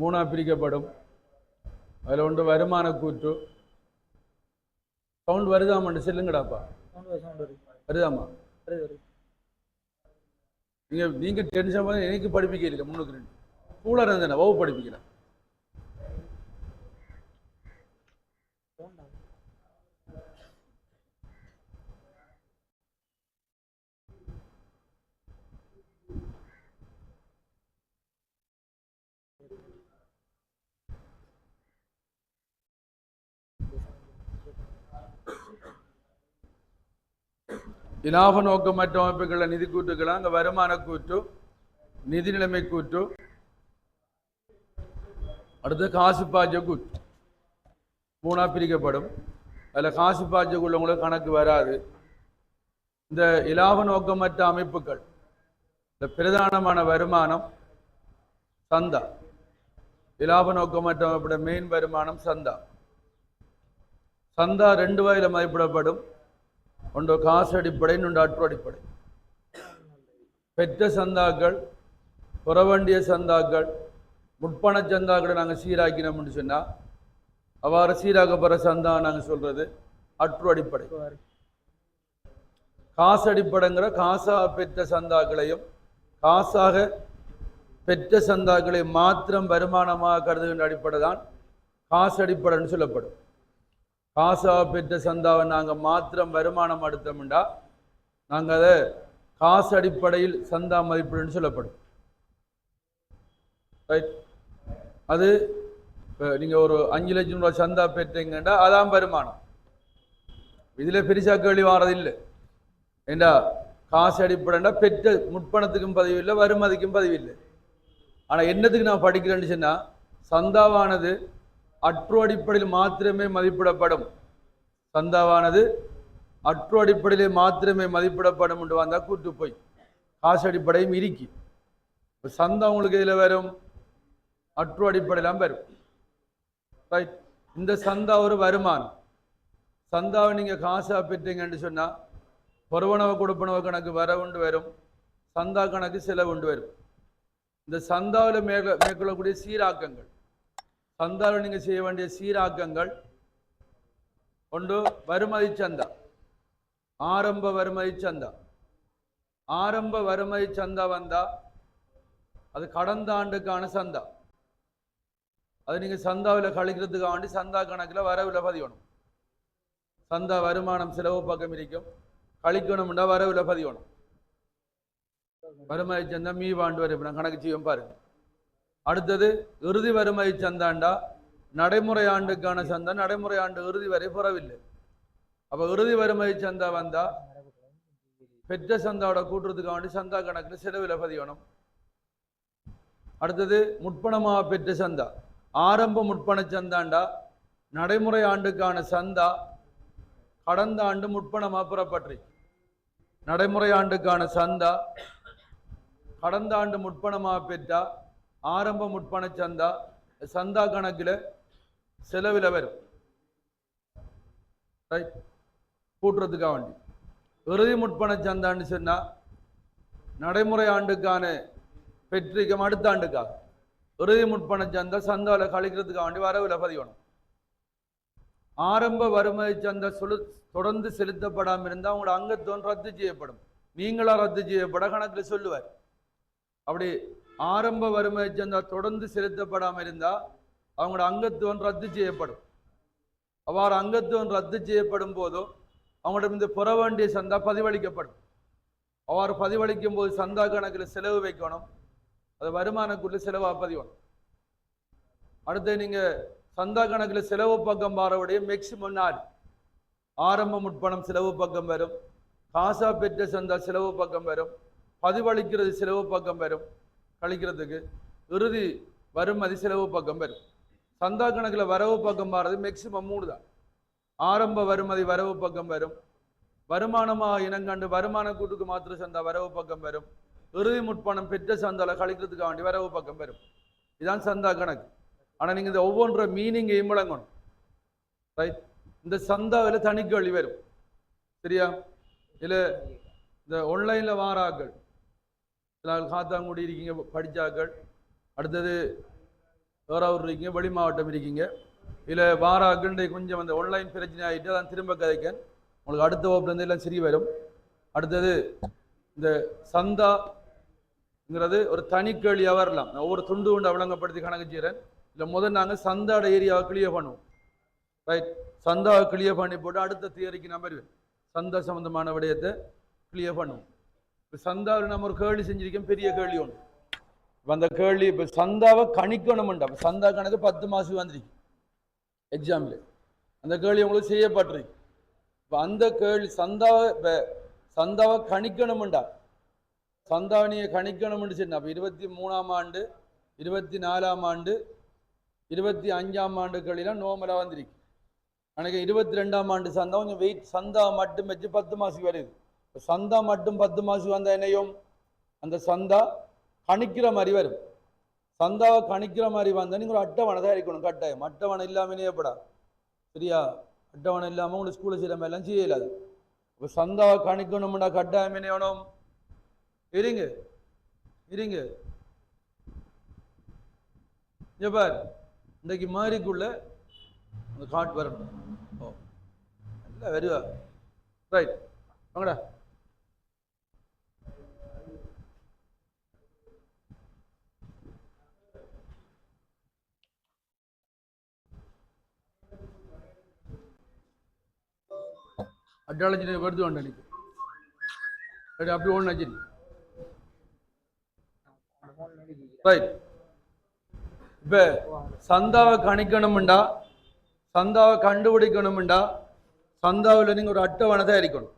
மூணாக பிரிக்கப்படும். அதில் ஒன்று வருமான கூற்று. சவுண்ட் வருதாமான்னு சொல்லுங்கடாப்பா. வருதாமா? நீங்கள் டென்ஷன் பண்ண எனக்கு படிப்பிக்க இல்லை. 3-2 கூட இருந்தேன் வகு படிப்பிக்கல. இலாப நோக்கமற்ற அமைப்புகளில் நிதி கூற்றுக்கலாம். அங்கே வருமான கூற்று, நிதி நிலைமை கூற்று, அடுத்து காசு பாஜ கூற்று. மூணாக பிரிக்கப்படும். அதில் காசு பாஜக்குள்ள உங்களுக்கு கணக்கு வராது. இந்த இலாப நோக்கமற்ற அமைப்புகள், இந்த பிரதானமான வருமானம் சந்தா. இலாப நோக்கமற்ற அமைப்போட மெயின் வருமானம் சந்தா. சந்தா 2 வகையில் மதிப்பிடப்படும். ஒன்று காசு அடிப்படை, இன்னொன்று அற்று அடிப்படை. பெற்ற சந்தாக்கள், புறவண்டிய சந்தாக்கள், முற்பண சந்தாக்களை நாங்கள் சீராக்கினோம்னு சொன்னால் அவ்வாறு சீராக்கப்படுற சந்தா நாங்கள் சொல்றது அற்று அடிப்படை. காசு அடிப்படைங்கிற காசாக பெற்ற சந்தாக்களையும் காசாக பெற்ற சந்தாக்களையும் மாத்திரம் வருமானமாக கருதுகின்ற அடிப்படை தான் காசு அடிப்படைன்னு சொல்லப்படும். காசாக பெற்ற சந்தாவை நாங்கள் மாத்திரம் வருமானம் எடுத்தோம்டா நாங்கள் அதை காசு அடிப்படையில் சந்தா மதிப்பீடுன்னு சொல்லப்படும். ரைட். அது நீங்கள் ஒரு 5 லட்சம் ரூபாய் சந்தா பெற்றீங்கன்னா அதான் வருமானம். இதில் பெருசா கேள்வி வாரதில்லை. ஏண்டா காசு அடிப்படைன்னா பெற்ற முற்பணத்துக்கும் பதிவில்லை, வருமதிக்கும் பதிவில்லை. ஆனால் என்னத்துக்கு நான் படிக்கிறேன்னு சொன்னால் சந்தாவானது அற்று அடிப்படையில் மாத்திரமே மதிப்பிடப்படும். சந்தாவானது அற்று அடிப்படையிலே மாத்திரமே மதிப்பிடப்படும் என்று வந்தால் கூட்டு போய் காசு அடிப்படையும் இருக்கி. சந்தா உங்களுக்கு இதில் வரும், அற்று அடிப்படையெல்லாம் வரும். ரைட். இந்த சந்தா ஒரு வருமானம். சந்தாவை நீங்கள் காசாக பெற்றீங்கன்னு சொன்னால் பொறுவனவை கொடுப்பனவ கணக்கு வரவுண்டு வரும், சந்தா கணக்கு செலவுண்டு வரும். இந்த சந்தாவில் மேற்கொள்ளக்கூடிய சீராக்கங்கள், சந்தாவில் நீங்கள் செய்ய வேண்டிய சீராக்கங்கள் ஒன்று வருமதி சந்தா, ஆரம்ப வருமதி சந்தா. ஆரம்ப வருமதி சந்தா வந்தா அது கடந்த ஆண்டுக்கான சந்தா. அது நீங்கள் சந்தாவில் கழிக்கிறதுக்காக வேண்டி சந்தா கணக்கில் வரவில் பதியணும். சந்தா வருமானம் செலவு பக்கம் இருக்கும், கழிக்கணும்னா வரவில் பதியணும். வருமதி சந்தா மீவாண்டு வரை நான் கணக்கு செய்வோம் பாருங்க. அடுத்தது இறுதி வருமதி சந்தாண்டா நடைமுறை ஆண்டுக்கான சந்தா, நடைமுறை ஆண்டு இறுதி வரை புறவில்லை. அப்போ இறுதி வருமதி சந்தா வந்தா பெற்ற சந்தாவோட கூட்டுறதுக்காக வேண்டி சந்தா கணக்கில் செலவில் பதியணும். அடுத்தது முற்பணமாக பெற்ற சந்தா, ஆரம்ப முற்பண சந்தாண்டா நடைமுறை ஆண்டுக்கான சந்தா கடந்த ஆண்டு முற்பணமாக புறப்பற்றி. நடைமுறை ஆண்டுக்கான சந்தா கடந்த ஆண்டு முற்பணமாக பெற்றா ஆரம்ப முற்பண சந்தா சந்தா கணக்கில் செலவில் வரும். ரைட். கூட்டுறதுக்காக வேண்டி இறுதி முற்பண சந்தான்னு சொன்னால் நடைமுறை ஆண்டுக்கான பெற்றிருக்கும் அடுத்த ஆண்டுக்காக இறுதி முற்பண சந்தா சந்தாவில் கழிக்கிறதுக்காக வேண்டி வரவில் பதியணும். ஆரம்ப வருமதி சந்தா தொடர்ந்து செலுத்தப்படாமல் இருந்தால் அவங்களோட அங்கத்துவம் ரத்து செய்யப்படும். நீங்களா ரத்து செய்யப்பட கணக்கில் சொல்லுவார். அப்படி ஆரம்ப வருமதி சந்தா தொடர்ந்து செலுத்தப்படாமல் இருந்தால் அவங்களோட அங்கத்துவம் ரத்து செய்யப்படும். அவ்வாறு அங்கத்துவம் ரத்து செய்யப்படும் போதும் அவங்களோட இந்த புற வேண்டிய சந்தா பதிவளிக்கப்படும். அவ்வாறு பதிவளிக்கும் போது சந்தா கணக்கில் செலவு வைக்கணும், அது வருமானக்குள்ள செலவாக பதிவணும். அடுத்து நீங்கள் சந்தா கணக்கில் செலவு பக்கம் பாரவுடைய மேக்சிமம் 4 ஆரம்ப முற்பணம் செலவு பக்கம் வரும், காசா பெற்ற சந்தா செலவு பக்கம் வரும், பதிவளிக்கிறது செலவு பக்கம் வரும், கழிக்கிறதுக்கு இறுதி வருமதி செலவு பக்கம் வரும். சந்தா கணக்கில் வரவு பக்கம் பாரது மேக்சிமம் 3 தான். ஆரம்ப வருமதி வரவு பக்கம் வரும், வருமானமாக இனங்கண்டு வருமான கூட்டுக்கு மாத்திர சந்தா வரவு பக்கம் வரும், இறுதி முற்பணம் பெற்ற சந்தால கழிக்கிறதுக்காக வேண்டி வரவு பக்கம் வரும். இதுதான் சந்தா கணக்கு. ஆனால் நீங்கள் இந்த ஒவ்வொன்ற மீனிங்கையும் விளங்கணும். ரைட். இந்த சந்தாவில் தனி கேள்வி வரும். சரியா? இல்லை இந்த ஆன்லைனில் வாராக்கள், சில காத்தாங்குடி இருக்கீங்க படித்தாக்கள், அடுத்தது வேற ஊர் இருக்கீங்க, வெளி மாவட்டம் இருக்கீங்க, இல்லை வார அகண்டை கொஞ்சம் அந்த ஆன்லைன் பிரச்சனை ஆகிட்டு அதான் திரும்ப கதைக்கேன். உங்களுக்கு அடுத்த வகுப்புலேருந்து எல்லாம் சரி வரும். அடுத்தது இந்த சந்தாங்கிறது ஒரு தனி கேள்வியாக வரலாம். நான் ஒவ்வொரு துண்டு கொண்டு விளங்கப்படுத்தி கணக்கு செய்கிறேன். இல்லை முதல் நாங்கள் சந்தாட ஏரியாவை கிளியர் பண்ணுவோம். ரைட், சந்தாவை கிளியர் பண்ணி போட்டு அடுத்த தியரிக்கு நான் வருவேன். சந்தா சம்பந்தமான விடயத்தை கிளியர் பண்ணுவோம். இப்போ சந்தாவில் நம்ம ஒரு கேள்வி செஞ்சிருக்கோம், பெரிய கேள்வி ஒன்று. இப்போ அந்த கேள்வி இப்போ சந்தாவை கணிக்கணும்ண்டா. இப்போ சந்தா கணக்கு 10 மாதம் வந்துருக்கு எக்ஸாமில். அந்த கேள்வி உங்களுக்கு செய்யப்பட்டிருக்கு. இப்போ அந்த கேள்வி சந்தாவை கணிக்கணும்ண்டா. சந்தாவை நீங்கள் கணிக்கணும்னு சொன்னா அப்போ 23ஆம் ஆண்டு, 24ஆம் ஆண்டு, 25ஆம் ஆண்டுகளெல்லாம் நோமலாக வந்திருக்கு. எனக்கு 22ஆம் ஆண்டு சந்தா கொஞ்சம் வெயிட், சந்தா மட்டும் வச்சு 10 மாதம் வருது. சந்தா மட்டும் 10 மாதம் வந்தால் என்னையும் அந்த சந்தா கணிக்கிற மாதிரி வரும். சந்தாவை கணிக்கிற மாதிரி வந்தால் நீங்கள் ஒரு அட்டவணை தான் இருக்கணும் கட்டாயம். அட்டவணை இல்லாமல் இணையப்படா, சரியா? அட்டவணை இல்லாமல் உங்களுக்கு ஸ்கூலில் செய்கிற மாதிரிலாம் செய்யலாது. இப்போ சந்தாவை கணிக்கணும்னா கட்டாயம் இணையணும். இருங்க இருங்க பார், இன்றைக்கு மாதிரிக்குள்ள அந்த காட் வரணும். ஓ நல்லா வருவா. ரைட், வாங்கடா. அட்டாலஜி வருது வேண்டாம் நீ அப்படி ஒன்று நச்சு. ரைட், இப்ப சந்தாவை கணிக்கணும்டா, சந்தாவை கண்டுபிடிக்கணும்டா, சந்தாவில் நீங்க ஒரு அட்டவணை தான் இருக்கணும்.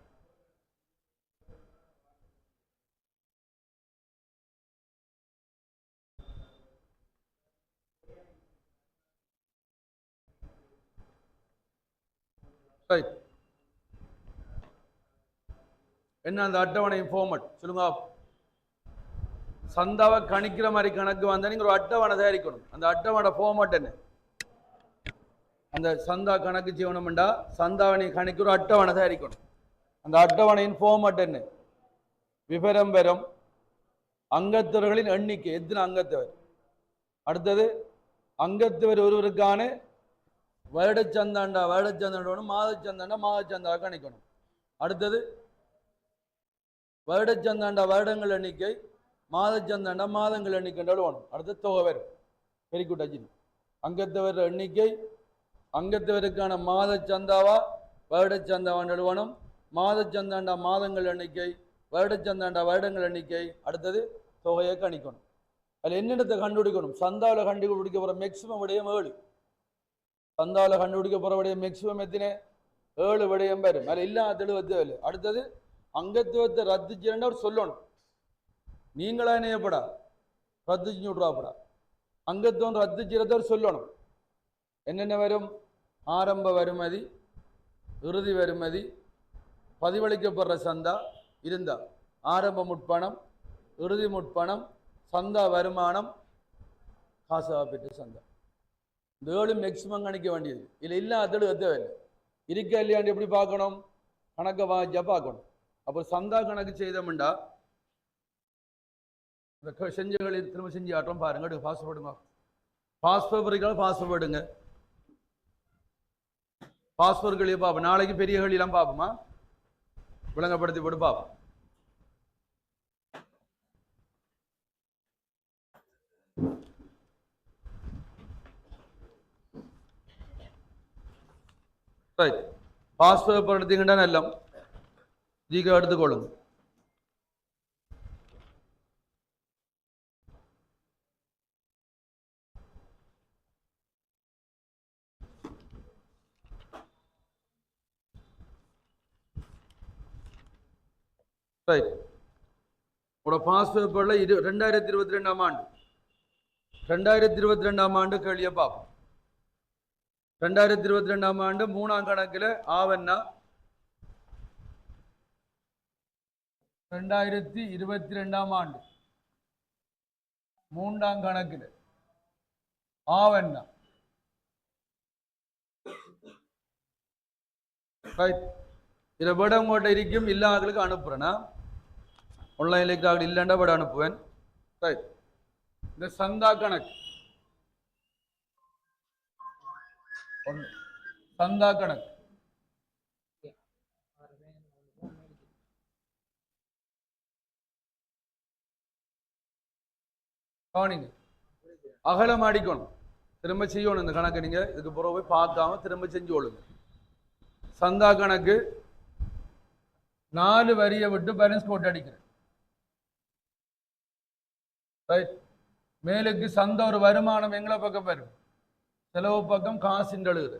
ரைட், என்ன அந்த அட்டவணை ஃபார்மட் சொல்லுங்க. சந்தாவை கணிக்கிற மாதிரி கணக்கு வந்தா நீங்க ஒரு அட்டவணை தயாரிக்கணும். அந்த அட்டவணை ஃபார்மட் என்ன? அந்த சந்தா கணக்கு செய்யணும்டா சந்தாவை நீ கணிக்கிற அட்டவணை தயாரிக்கணும். அந்த அட்டவணையின் ஃபார்மட் என்ன? விவரம் பெறும் அங்கத்தவர்களின் எண்ணிக்கை, எத்தனை அங்கத்தவர். அடுத்தது அங்கத்தவர் ஒருவருக்கான வருடச்சந்தாண்டா வருடச்சந்தாண்டோனும், மாதச்சந்தாண்டா மாதச்சந்தாவை கணிக்கணும். அடுத்தது வருடச்சந்தாண்டா வருடங்கள் எண்ணிக்கை, மாதச்சந்தாண்டா மாதங்கள் எண்ணிக்கைன்றால் வேணும். அடுத்து தொகை வரும். Very good Ajini. அங்கத்தவர் எண்ணிக்கை, அங்கத்தவருக்கான மாத சந்தாவா வருடச்சந்தாவான் எழுவணும். மாதச்சந்தாண்டா மாதங்கள் எண்ணிக்கை, வருடச்சந்தாண்டா வருடங்கள் எண்ணிக்கை. அடுத்தது தொகையை கணிக்கணும். அதில் என்னென்னத்தை கண்டுபிடிக்கணும்? சந்தாவில் கண்டுபிடிக்க போகிற மேக்சிமம் விடயம் 7. சந்தாவில் கண்டுபிடிக்க போகிற விடயம் மேக்சிமம் எத்தனை? 7 விடயம் வரும். அதில் இல்லாத தெளிவத்து வேலை. அடுத்தது அங்கத்துவத்தை ரத்து செய்யணும்னு அவர் சொல்லணும். நீங்களா இணையப்படா ரத்து செஞ்சு விட்றாப்படா. அங்கத்துவம் ரத்து செய்யறத அவர் சொல்லணும். என்னென்ன வரும்? ஆரம்ப வருமதி, இறுதி வருமதி, பதிவளிக்கப்படுற சந்தா இருந்தா, ஆரம்ப முற்பணம், இறுதி முற்பணம், சந்தா வருமானம், காசாக பெற்ற சந்தா. இந்த 7 மேக்சிமம் கணிக்க வேண்டியது. இல்லை இல்லாத தேவை இருக்கா இல்லையாண்டு எப்படி பார்க்கணும்? கணக்கை வாங்கிச்சா பார்க்கணும். அப்போ சந்தா கணக்கு செய்தோம்டா இந்த செஞ்சகளை திரும்ப செஞ்சு ஆட்டம் பாருங்க. பாஸ்போர்டுங்க, பாஸ்போர்ட் பாஸ்போர்டுங்க, பாஸ்போர்ட்களையும் பார்ப்போம். நாளைக்கு பெரிய கழியெல்லாம் பார்ப்போமா? விளங்கப்படுத்தி போட்டு பார்ப்போம். ரைட், பாஸ்போர்ட் எடுத்தீங்கன்னா எல்லாம் ஜிகா எடுத்துக்கொள்ளுங்க. ரைட், உங்களோட பாஸ் பேப்பரில் 2022ஆம் ஆண்டு 2022ஆம் ஆண்டு கேள்வியை பார்ப்போம். 2022ஆம் ஆண்டு 3ஆம் கணக்கில் ஆவன்னா 2022ஆம் ஆண்டு 3ஆம் கணக்கில் ஆவன்னா. ரைட், இதை விட உங்கள்கிட்ட இருக்கும் இல்லாதவர்களுக்கு அனுப்புறேன்னா ஆன்லைனில் இல்லைண்டா விட அனுப்புவேன். ரைட், இந்த சந்தா கணக்கு சந்தா கணக்கு கவனிங்க, அகலம் அடிக்கணும், திரும்ப செய்யணும் இந்த கணக்கு. நீங்க இதுக்கு பிறகு போய் பார்க்காம திரும்ப செஞ்சு கொள்ளுங்க. சந்தா கணக்கு 4 வரியை விட்டு பேலன்ஸ் போட்டு அடிக்கிறேன். மேலுக்கு சந்த ஒரு வருமானம் எங்களை பக்கம் வரும், செலவு பக்கம் காசு எழுதுது,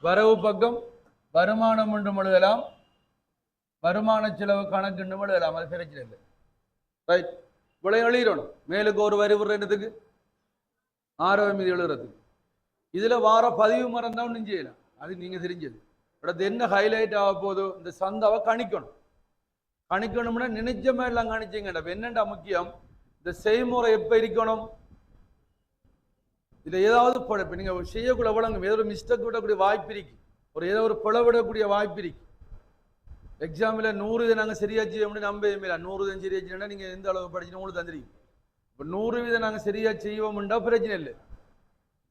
வரவு பக்கம் வருமானம் ஒன்றும் எழுதலாம், வருமான செலவு கணக்கு எழுதலாம், அது பிரச்சனை இல்லை. ரைட், இவ்வளவு எழுதிடணும். மேலுக்கு ஒரு வரி விடுறதுக்கு 6 மீதி எழுதுறதுக்கு. இதுல வார பதிவு மறந்தா ஒன்றும் செய்யலாம், அது நீங்க தெரிஞ்சது. அடுத்து என்ன ஹைலைட் ஆக போதோ இந்த சந்தாவை கணிக்கணும். கணிக்கணும்னா நினைச்ச மாதிரி எல்லாம் கணிச்சிங்கடா. என்னண்டா முக்கியம், இந்த செய்முறை எப்ப இருக்கணும், இதுல ஏதாவது இப்ப நீங்க செய்யக்கூட வழங்கும் ஏதோ ஒரு மிஸ்டேக் விடக்கூடிய வாய்ப்பு இருக்கு, ஒரு ஏதோ ஒரு பிளவிடக்கூடிய வாய்ப்பு இருக்கு. எக்ஸாம்ல 100 இதை நாங்க சரியா செய்ய முடியும், நம்பவே இல்லை. 100 தான் சரியா செய்யணும்னா நீங்க எந்த அளவு படிச்சுன்னு உங்களுக்கு தந்துருக்கீங்க. இப்ப 100 நாங்க சரியா செய்வோம்டா பிரச்சனை இல்லை,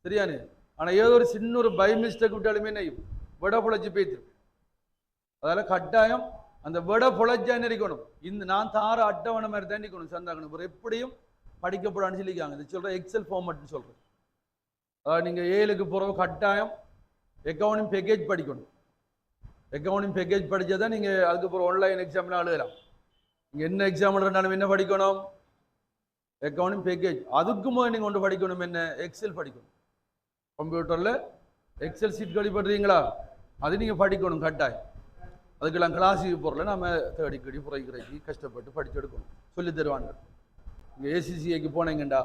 சரியானு. ஆனா ஏதோ ஒரு சின்ன ஒரு பை மிஸ்டேக் விட்டாலுமே என்ன விட பொழைச்சு போய்த்து. அதால கட்டாயம் அந்த விட பொழைச்சா இருக்கணும். இந்த நான் தார அட்டவணை மாதிரி தான் இருக்கணும் சந்தாக்கணும். எப்படியும் படிக்கப்படான்னு சொல்லிக்காங்க. இது சொல்ற எக்ஸல் ஃபார்மட்னு சொல்றேன். அதாவது நீங்க 7க்கு போற கட்டாயம் அக்கவுண்டிங் பேக்கேஜ் படிக்கணும். அக்கவுண்டிங் பேக்கேஜ் படிச்சாதான் நீங்க அதுக்கப்புறம் ஆன்லைன் எக்ஸாம்லாம் எழுதலாம். நீங்க என்ன எக்ஸாம் எழுதுனாலும் என்ன படிக்கணும், அக்கவுண்டிங் பேக்கேஜ். அதுக்கு முதல் நீங்க ஒன்று படிக்கணும், என்ன எக்ஸல் படிக்கணும். கம்ப்யூட்டர்ல எக்ஸல் சீட் கழிப்படுறீங்களா, அது நீங்க படிக்கணும் கட்டாயம். அதுக்கெல்லாம் கிளாஸுக்கு போறல நம்ம தேடிக்கடி புறைக்கிறதுக்கு கஷ்டப்பட்டு படிச்சு எடுக்கணும், சொல்லி தருவாங்க. இங்கே ஏசிசிஐக்கு போனீங்கண்டா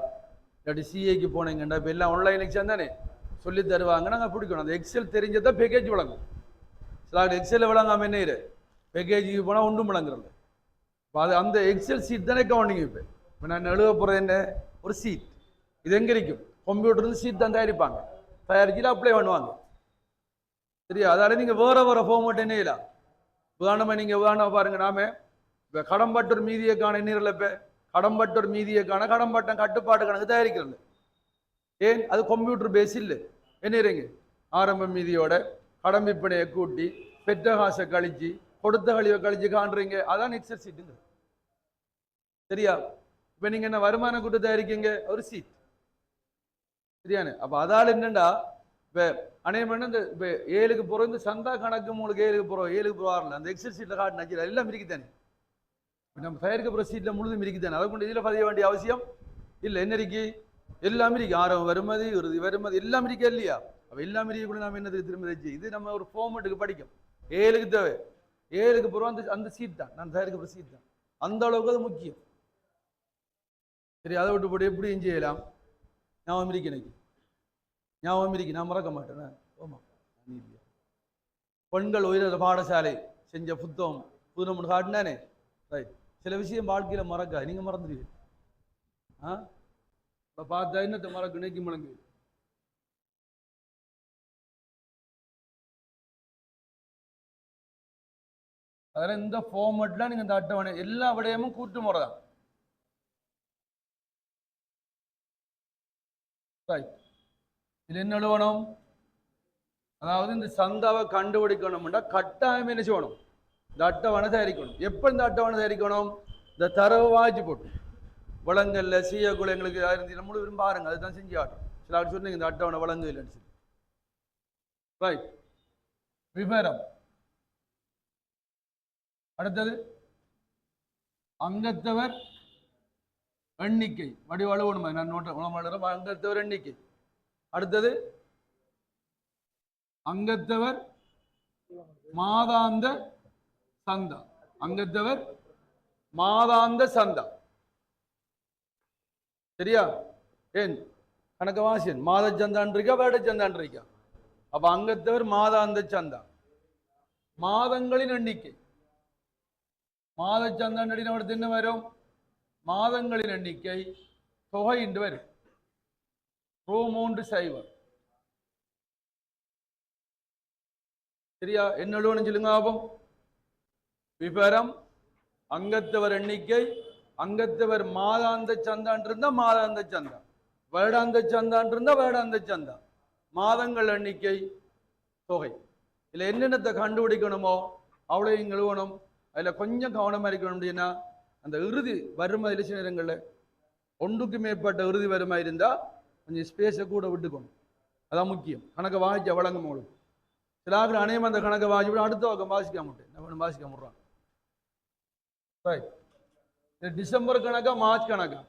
இல்லாட்டி சிஏக்கு போனீங்கண்டா இப்போ எல்லாம் ஆன்லைன் எக்ஸாம் தானே சொல்லி தருவாங்க. நாங்கள் பிடிக்கணும். அந்த எக்ஸல் தெரிஞ்சதான் பேக்கேஜ் வழங்கும். சில எக்ஸல் விளங்காம என்ன பேக்கேஜுக்கு போனால் ஒன்றும் விளங்குறது. இப்போ அது அந்த எக்ஸல் சீட் தானே கவுண்டிங். இப்போ நான் எழுத போகிறது என்ன, ஒரு சீட். இது எங்கே இருக்கும், கம்ப்யூட்டர் சீட் தான் தயாரிப்பாங்க, தயாரிச்சுட்டு அப்ளை பண்ணுவாங்க, சரியா. அதால நீங்க வேற வேற ஃபார்மேட் என்ன இல்லை. உதாரணமா நீங்க உதாரணம் பாருங்க, நாம இப்ப கடம்பட்டூர் மீதியக்கான என்ன இப்ப கடம்பட்டூர் மீதியக்கான கடம்பட்டம் கட்டுப்பாடு கணக்கு தயாரிக்கிறது. ஏன், அது கம்ப்யூட்டர் பேஸ் இல்லை. என்ன ஆரம்ப மீதியோட கடம்பிப்பனையை கூட்டி பெற்ற காசை கழிச்சு கொடுத்த கழிவை கழிச்சு காண்றீங்க, அதான் எக்ஸல் சீட்டுங்க, சரியா. இப்ப நீங்க என்ன வருமான கூட்டு தயாரிக்கீங்க, ஒரு சீட், சரியானு. அப்ப அதால என்னண்டா இப்ப அனைவரும் இந்த இப்ப 7க்கு போறோம், இந்த சந்தா கணக்கு உங்களுக்கு 7க்கு போறோம், 7க்கு போறாருல அந்த எக்ஸல் சீட்ல காட்டினா எல்லாம் இருக்குதானே. நம்ம தயாரிக்க போற சீட்ல முழுதும் இருக்குதானே, அதை கொண்டு இதுல பதிய வேண்டிய அவசியம் இல்லை. என்ன இருக்கு, எல்லாமே இருக்கு. ஆரம்ப வருமதி இறுதி வருமதி எல்லாம் இருக்கா இல்லையா. அப்ப எல்லாம் இருக்க கூட நாம என்னதுக்கு திரும்ப வச்சு இது நம்ம ஒரு ஃபார்மேட்டுக்கு படிக்கும். 7க்கு தேவை, 7க்கு போறோம் அந்த அந்த சீட் தான் நான் தயாரிக்க போற சீட் தான், அந்த அளவுக்கு அது முக்கியம், சரி. அதை விட்டு போட்டு எப்படியும் செய்யலாம். ஞாபகம் இருக்கு எனக்கு, ஞாபகம் இருக்கு, நான் மறக்க மாட்டேன். ஆமா, பெண்கள் உயர் பாடசாலை செஞ்ச புத்தகம் புதுநம் காட்டினானே, ரைட். சில விஷயம் வாழ்க்கையில மறக்கா, நீங்க மறந்துடுவீங்க. பார்த்தா என்னத்தை மறக்க நினைக்கும் முழங்கு. அதில் இந்த ஃபார்மேட்ல நீங்க இந்த அட்டவணை எல்லா விடயமும் கூட்டு முறை தான், ரைட். இது என்ன எழுவணும், அதாவது இந்த சந்தாவை கண்டுபிடிக்கணும்னா கட்டாயம் என்ன செய்யணும், இந்த அட்டவணை தயாரிக்கணும். எப்ப இந்த அட்டவணை தயாரிக்கணும், இந்த தரவு வாய்ச்சி போட்டு வளங்கள்ல சீயக்குள்ள எங்களுக்கு நம்மளும் விரும்ப பாருங்க, அதுதான் செஞ்சு ஆட்டும். சில ஆட்டு சொன்னீங்க இந்த அட்டவணை வழங்கு இல்லைன்னு சொல்லி, ரைட். விவரம். அடுத்தது அங்கத்தவர் எண்ணிக்கை, வடிவழுவணும், நான் நோட்ட அங்கத்தவர் எண்ணிக்கை. அடுத்தது அங்கத்தவர் மாதாந்த சந்தா, அங்கத்தவர் மாதாந்த சந்தா, சரியா. ஏன் கணக்கு வாசியன் மாத சந்தான் இருக்கா வேட சந்தான் இருக்கா. அப்ப அங்கத்தவர் மாதாந்த சந்தா, மாதங்களின் எண்ணிக்கை. மாத சந்தான் அடுத்து என்ன வரும், மாதங்களின் எண்ணிக்கை தொகை என்று வரும், ரூ 3 சரியா. என்ன எழுவணும் சொல்லுங்க ஆபம். விவரம், அங்கத்தவர் எண்ணிக்கை, அங்கத்தவர் மாதாந்த சந்தான் இருந்தா மாதாந்த சந்தா, வருடாந்த சந்தான் இருந்தா வருடாந்த சந்தா, மாதங்கள் எண்ணிக்கை தொகை. இதில் என்னென்னத்தை கண்டுபிடிக்கணுமோ அவ்வளோயும் எழுவணும். அதில் கொஞ்சம் கவனமாக இருக்கணும். அப்படின்னா அந்த இறுதி வறுமை சில நேரங்களில் ஒன்றுக்கு மேற்பட்ட இறுதி வறுமை இருந்தால் கொஞ்சம் ஸ்பேஸை கூட விட்டுக்கணும். அதான் முக்கியம். கணக்கை வாசிக்க வழங்கும் உங்களுக்கு சில ஆகிற அனைவரும் அந்த கணக்கை வாசி அடுத்த பக்கம் வாசிக்க மாட்டேன். நம்ம வாசிக்க முடுறான். டிசம்பர் கணக்கா மார்ச் கணக்கா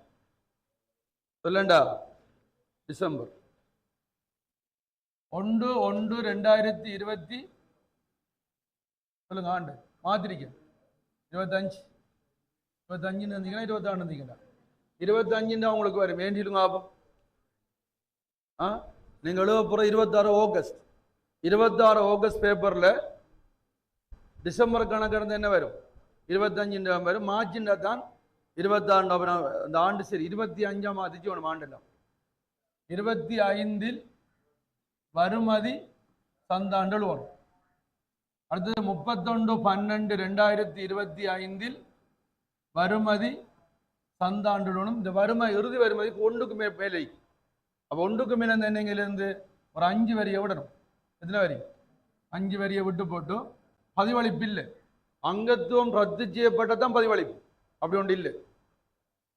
சொல்லண்டா? டிசம்பர் 1/1/2020 சொல்லுங்க. ஆண்டு மாத்திரிக்க 25 இருந்தீங்கன்னா 26 இருந்தீங்களா? 25 உங்களுக்கு வரும். வேண்டிடுங்க. ஆபம் நீங்கள் எழுத போகிற 26 ஆகஸ்ட் 26 ஆகஸ்ட் பேப்பரில் டிசம்பர் கணக்கு இருந்து என்ன வரும்? 25 வரும். மார்ச்சின் தான் 26 அந்த ஆண்டு. சரி, 25 மாத்திச்சு ஒன்று ஆண்டெல்லாம் 25 வருமதி சந்தாண்டல் வரும். அடுத்தது 31/12/2025 வருமதி சந்தாண்டுடனும். இந்த வறுமை இறுதி வருமதிக்கு ஒன்றுக்கு மேலே. அப்போ ஒன்றுக்கு மேலே இந்த எண்ணெயிலிருந்து ஒரு 5 வரியை விடணும். எத்தனை வரி? 5 வரியை விட்டு போட்டு பதிவளிப்பு இல்லை. அங்கத்துவம் ரத்து செய்யப்பட்டதான் பதிவளிப்பு. அப்படி ஒன்று இல்லை.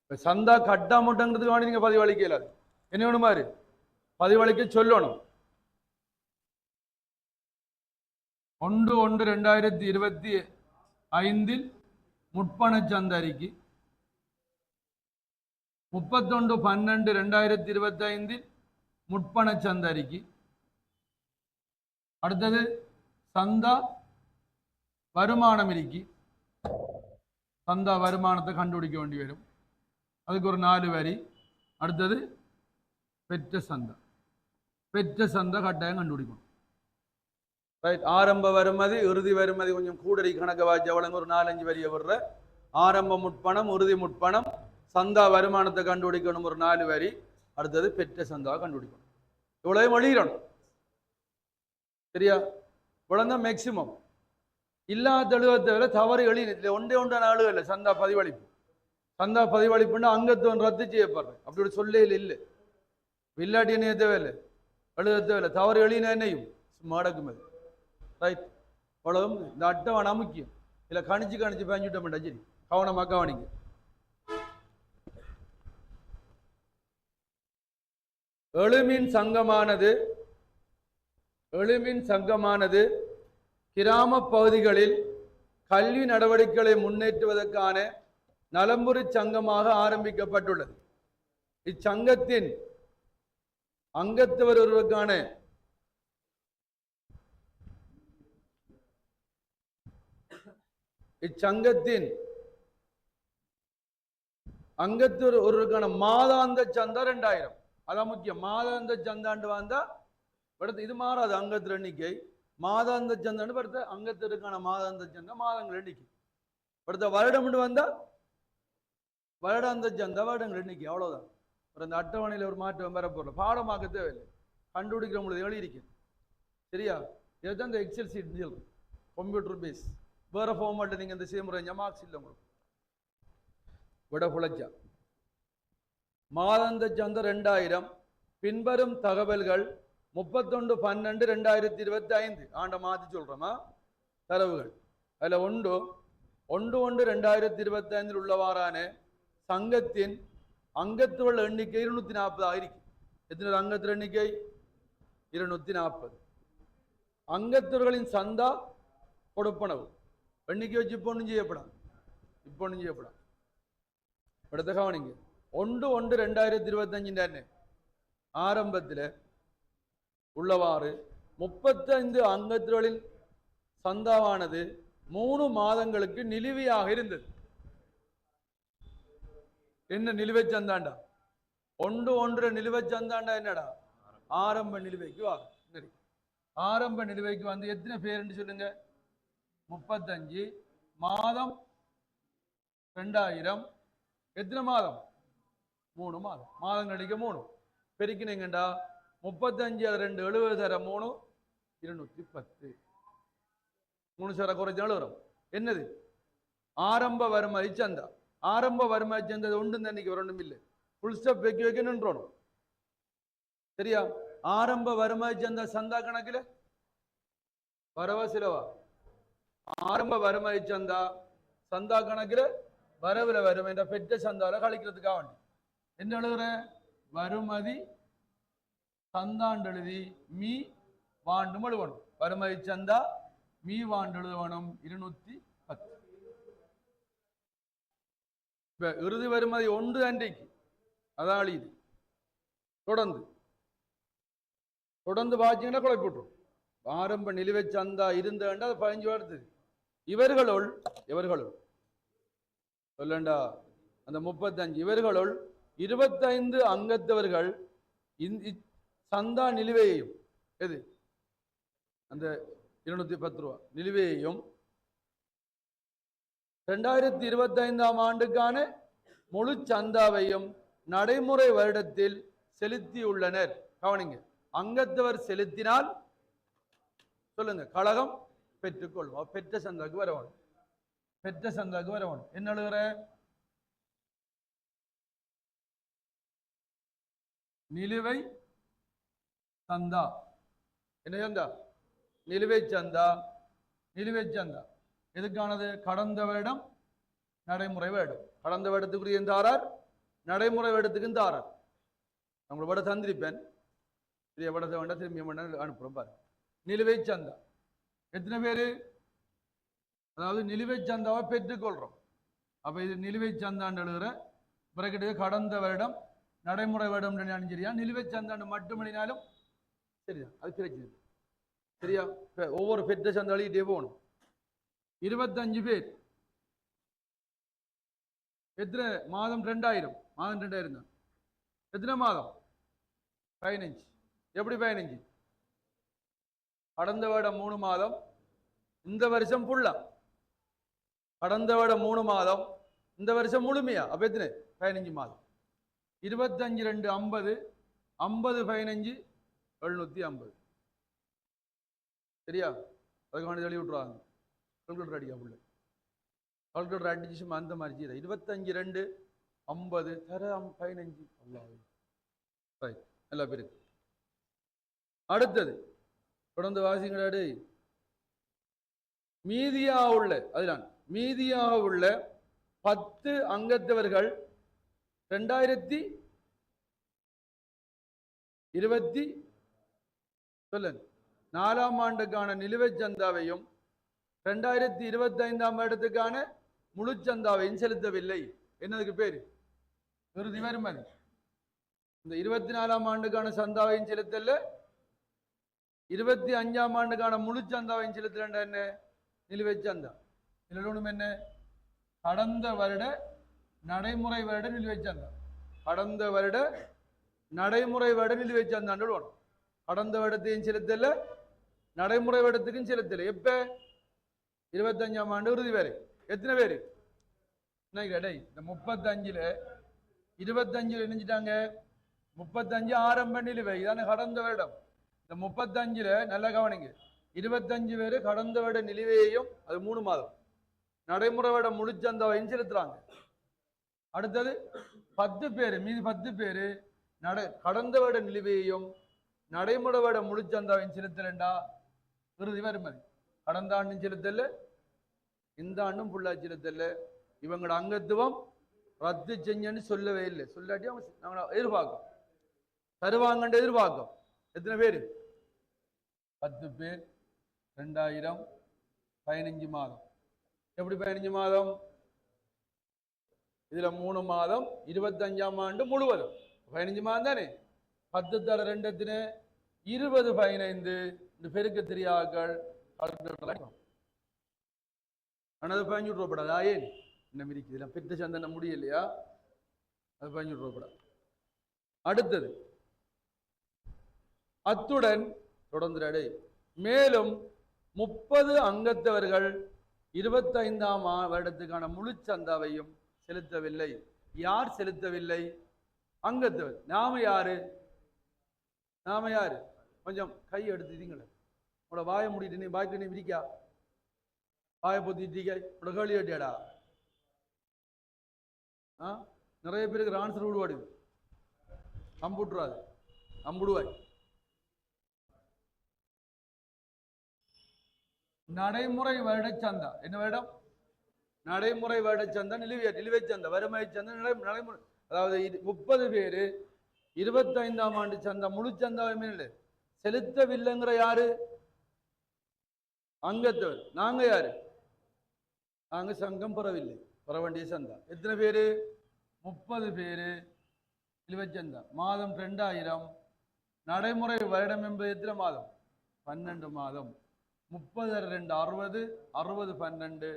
இப்போ சந்தா கட்டாமட்டங்கிறதுக்கு வேண்டி நீங்கள் பதிவளிக்க இயலாது. என்ன வேணும் மாதிரி பதிவளிக்க சொல்லணும். 1/1/2025 முற்பண சந்த அறிக்கை, 31/12/2025 முற்பண சந்த அறிக்கை. அடுத்தது சந்தா வருமானம் இருக்கி. சந்தா வருமானத்தை கண்டுபிடிக்க வேண்டி வரும். அதுக்கு ஒரு 4 வரி. அடுத்தது பெற்ற சந்தா. பெற்ற சந்தா கட்டாயம் கண்டுபிடிக்கணும். ரைட். ஆரம்ப வருமதி இறுதி வருமதி கொஞ்சம் கூடரி கணக்கு வாய்ச்சி வழங்க ஒரு 4-5 வரியை விடுற. ஆரம்ப முற்பணம் இறுதி முற்பணம் சந்தா வருமானத்தை கண்டுபிடிக்கணும் ஒரு 4 வரி. அடுத்தது பெற்ற சந்தா கண்டுபிடிக்கணும். இவ்வளவு எழுதிடணும். சரியா? இவ்வளவுதான் மேக்சிமம். இல்லாத எழுவத்தை தவறு எழுதி ஒன்றே ஒன்றான ஆளு இல்லை. சந்தா பதிவளிப்பு. சந்தா பதிவளிப்புன்னா அங்கத்துவம் ரத்து செய்யப்படுற அப்படி ஒரு சொல்லையில் இல்லை. இல்லாட்டி என்ன தேவையில்லை, எழுத தேவையில்லை. தவறு எழுதின என்னையும் சும்மா அடக்குமே. ரைட். அவ்வளவும் இந்த அட்டவணை முக்கியம். இல்லை கணிச்சு பயஞ்சுட்டோம். சரி, கவனமாக கவனிங்க. எழுமின் சங்கமானது கிராம பகுதிகளில் கல்வி நடவடிக்கைகளை முன்னேற்றுவதற்கான நலம்புரி சங்கமாக ஆரம்பிக்கப்பட்டுள்ளது. இச்சங்கத்தின் அங்கத்தவர் ஒருவருக்கான மாதாந்த சந்தா 2000. அதான் முக்கியம். மாதாந்த சந்தாண்டு வந்தா இது மாறாது. அங்கத்தின் எண்ணிக்கை மாதாந்த சந்தாண்டு படுத்த அங்கத்திற்கான மாதாந்த சந்தா மாதங்கள் எண்ணிக்கை படுத்த வருடம் வந்தா வருடாந்த சந்தா வருடங்கள் எண்ணிக்கை. அவ்வளவுதான். அந்த அட்டவணையில் ஒரு மாற்றம் வர போறல. பாடமாக்க தேவையில்லை. கண்டுபிடிக்கிற உங்களுக்கு எழுதியிருக்கு. சரியா? இதுதான் இந்த எக்ஸல் சீட் கம்ப்யூட்டர் பேஸ். வேற ஃபார்மேட் நீங்க இந்த சேம் ரேஞ்சா மார்க்ஸ் இல்லை உங்களுக்கு. விட புழைச்சா மாதாந்த சந்த 2000. பின்வரும் தகவல்கள் 31/12/2025 ஆண்ட மாத்தி சொல்றோமா தரவுகள். அதுல 1/1/2025 உள்ளவாறான சங்கத்தின் அங்கத்துவ எண்ணிக்கை 240 ஆயிருக்கு. எத்தனை அங்கத்துவ எண்ணிக்கை? 240. அங்கத்துவர்களின் சந்தா கொடுப்பனவு எண்ணிக்கை வச்சு இப்போ ஒன்றும் செய்யப்படாது. அடுத்த கவனிங்க. 1/1/2025 ஆரம்பத்தில் உள்ளவாறு 35 அங்கத்துவர்களின் சந்தாவானது 3 மாதங்களுக்கு நிலுவையாக இருந்தது. என்ன நிலுவை சந்தாண்டா? 1/1 நிலுவை சந்தாண்டா என்னடா? ஆரம்ப நிலுவைக்கு வா. ஆரம்ப நிலுவைக்கு வந்து எத்தனை பேர் சொல்லுங்க? 35 மாதம் 2000. எத்தனை மாதம்? 3 மாதம். மாதம் அடிக்க 3 பெருக்கினீங்கண்டா 35 2 70 தர 3 210. 3 சர குறைச்சாலும் வரும். என்னது? ஆரம்ப வருமதி சந்தா. ஆரம்ப வருமதி சந்தா ஒன்று அன்னைக்கு வரணும் இல்லை. ஃபுல் ஸ்டாப் வைக்க நின்றோம். சரியா? ஆரம்ப வருமாய் சந்தா சந்தா கணக்குல வரவா செலவா? ஆரம்ப வருமாய் சந்தா சந்தா கணக்குல வரவுல வரும் என்ற பெற்ற சந்தால கழிக்கிறதுக்காக வேண்டி என்ன எழுதுற? வருமதி சந்தாண்டு எழுதி மீ வாண்டும் எழுதணும். வருமதி சந்தா மீ வாண்டு எழுதணும் 210. இப்ப இறுதி வருமதி ஒன்று அன்றைக்கு அதான் இது தொடர்ந்து தொடர்ந்து பாத்தீங்கன்னா குழப்பிட்டுரும். ஆரம்ப நிலுவை சந்தா இருந்தேன்டா அது 15 வருது. இவர்களுள் சொல்லண்டா அந்த 35 இவர்களுள் 25 அங்கத்தவர்கள் சந்தா நிலுவையையும் எது அந்த 210 ரூபா நிலுவையையும் 2025ஆம் ஆண்டுக்கான முழு சந்தாவையும் நடைமுறை வருடத்தில் செலுத்தியுள்ளனர். கவனிங்க, அங்கத்தவர் செலுத்தினால் சொல்லுங்க கழகம் பெற்றுக்கொள்வோம். பெற்ற சந்தாக்கு வரணும். பெற்ற சந்தாக்கு வரணும். என்ன எழுதுற? நிலுவை சந்தா. என்ன சந்தா? நிலுவை சந்தா. நிலுவை சந்தா எதுக்கானது? கடந்த வருடம் நடைமுறை வருடம். கடந்த வருடத்துக்குரிய தாரார், நடைமுறை வருடத்துக்கும் தாரார். உங்களோட விட தந்திருப்பேன். விடத்தை வேண்டாம், திரும்பி வேண்டாம் அனுப்புறோம் பாரு. நிலுவை சந்தா எத்தனை பேரு? அதாவது நிலுவை சந்தாவை பெற்றுக்கொள்றோம். அப்ப இது நிலுவை சந்தாண்டு எழுதுற பிறகு கடந்த வருடம் நடைமுறை வருடம் சரியா? நிலுவை சந்தாண்டு மட்டும் எழுதினாலும் சரிதான், அது பிரச்சனை. சரியா? ஒவ்வொரு பெற்ற சந்தா எழுதிட்டே போகணும். 25 பேர் எத்தனை மாதம்? 2000 மாதம் 2000 தான். எத்தனை மாதம்? 15. எப்படி 15? கடந்த வருடம் 3 மாதம், இந்த வருஷம் ஃபுல்லா. கடந்த வருடம் 3 மாதம், இந்த வருஷம் முழுமையா. அப்ப எத்தனை? 15 மாதம். 25 2 50, 50 15 750. சரியா? அதுக்கான எழுதி விட்டுருவாங்க. கால்குலேட்டர் அடிக்கா புள்ள. கால்குலேட்டர் அடிச்சு அந்த மாதிரி 25 2 50 தர 15. அல்லாஹ் எல்லா பேருக்கு. அடுத்தது தொடர்ந்து வாசிங்களாடு. மீதியாக உள்ள அதுதான் மீதியாக உள்ள 10 அங்கத்தவர்கள் 2024ஆம் ஆண்டுக்கான நிலுவை சந்தாவையும் 2025ஆம் வருடத்துக்கான முழு சந்தாவையும் செலுத்தவில்லை. என்னதுக்கு பேரு? இறுதி வருமதி. இந்த 24ஆம் ஆண்டுக்கான சந்தாவையும் செலுத்தல, 25ஆம் ஆண்டுக்கான முழு சந்தாவையும் செலுத்தல. என்ன? நிலுவை சந்தா. நிலவணும் என்ன? கடந்த வருட நடைமுறை வருட நிலுவை சந்தா. கடந்த வருட நடைமுறை வருட நிலுவை சந்தாண்டு வேணும். கடந்த வருடத்தையும் செலுத்தல, நடைமுறை வருடத்துக்கும் செலுத்தல. எப்ப? 25ஆம் ஆண்டு இறுதி வரை. எத்தனை பேரு? இந்த 35ல 25 நினைச்சிட்டாங்க. 35 ஆரம்ப நிலுவை இதான கடந்த வருடம். இந்த 35ல நல்ல கவனிங்க, 25 பேரு கடந்த வருட நிலுவையையும் அது 3 மாதம் நடைமுறை வருட முழுச்சந்தாவையும் செலுத்துறாங்க. அடுத்தது 10 பேரு, மீதி 10 பேரு கடந்த வருட நிலுவையையும் நடைமுறை வருட முழுச்சந்தாவையும் செலுத்தலண்டா இறுதி வருமதி. கடந்த ஆண்டும் செலுத்தல, இந்த ஆண்டும் புள்ளா செலுத்தல. இவங்களோட அங்கத்துவம் ரத்து செஞ்சன்னு சொல்லவே இல்லை. சொல்லாட்டி அவங்க எதிர்பார்க்கும், தருவாங்கன்னு எதிர்பார்க்கும். எத்தனை பேர்? 10 பேர் 2000 15 மாதம். எப்படி 15 மாதம்? இதுல 3 மாதம் 25ஆம் ஆண்டு முழுவதும் 15 மாதம் தானே. 10 தர 2 எத்தனை? 20 15 பெருக்க தெரியாக்கள். ஆனால் அது 15 ரூபாய்ப்படாது. ஏன் இன்னும் இருக்குது பெற்ற சந்தன முடியலையா? அது 15 ரூபாய்ப்படாது. அடுத்தது அத்துடன் தொடர்ந்து மேலும் 30 அங்கத்தவர்கள் 25ஆம் வருடத்துக்கான முழு சந்தாவையும் செலுத்தவில்லை. யார் செலுத்தவில்லை? அங்கத்தவர். நாம யாரு? நாம யாரு? கொஞ்சம் கை எடுத்துட்டீங்களே, உங்களோட வாயை முடிட்டு நீ வாய்க்கு நீ விரிக்கா, வாயை பொத்திட்டீங்க, உங்களோட கேள்வி கேட்டியாடா? நிறைய பேருக்கு ஆன்சர் விடுவாடு, அம்புட்டுறாது, அம்புடுவாய். நடைமுறை வருட சந்தா என்ன வருடம்? நடைமுறை வருட சந்தா, நிலுவை சந்தா, வறுமை சந்தா, நடைமுறை. அதாவது 30 பேரு 25ஆம் ஆண்டு சந்தா முழு சந்தா செலுத்தவில்லைங்கிற யாரு? அங்கத்தவர். நாங்க யாரு? நாங்க சங்கம் பெறவில்லை, பெற வேண்டிய சந்தா. எத்தனை பேரு? 30 பேரு நிலுவைச் சந்தா. மாதம் 2000. நடைமுறை வருடம் என்பது எத்தனை மாதம்? 12 மாதம். 30 2 60, 60 12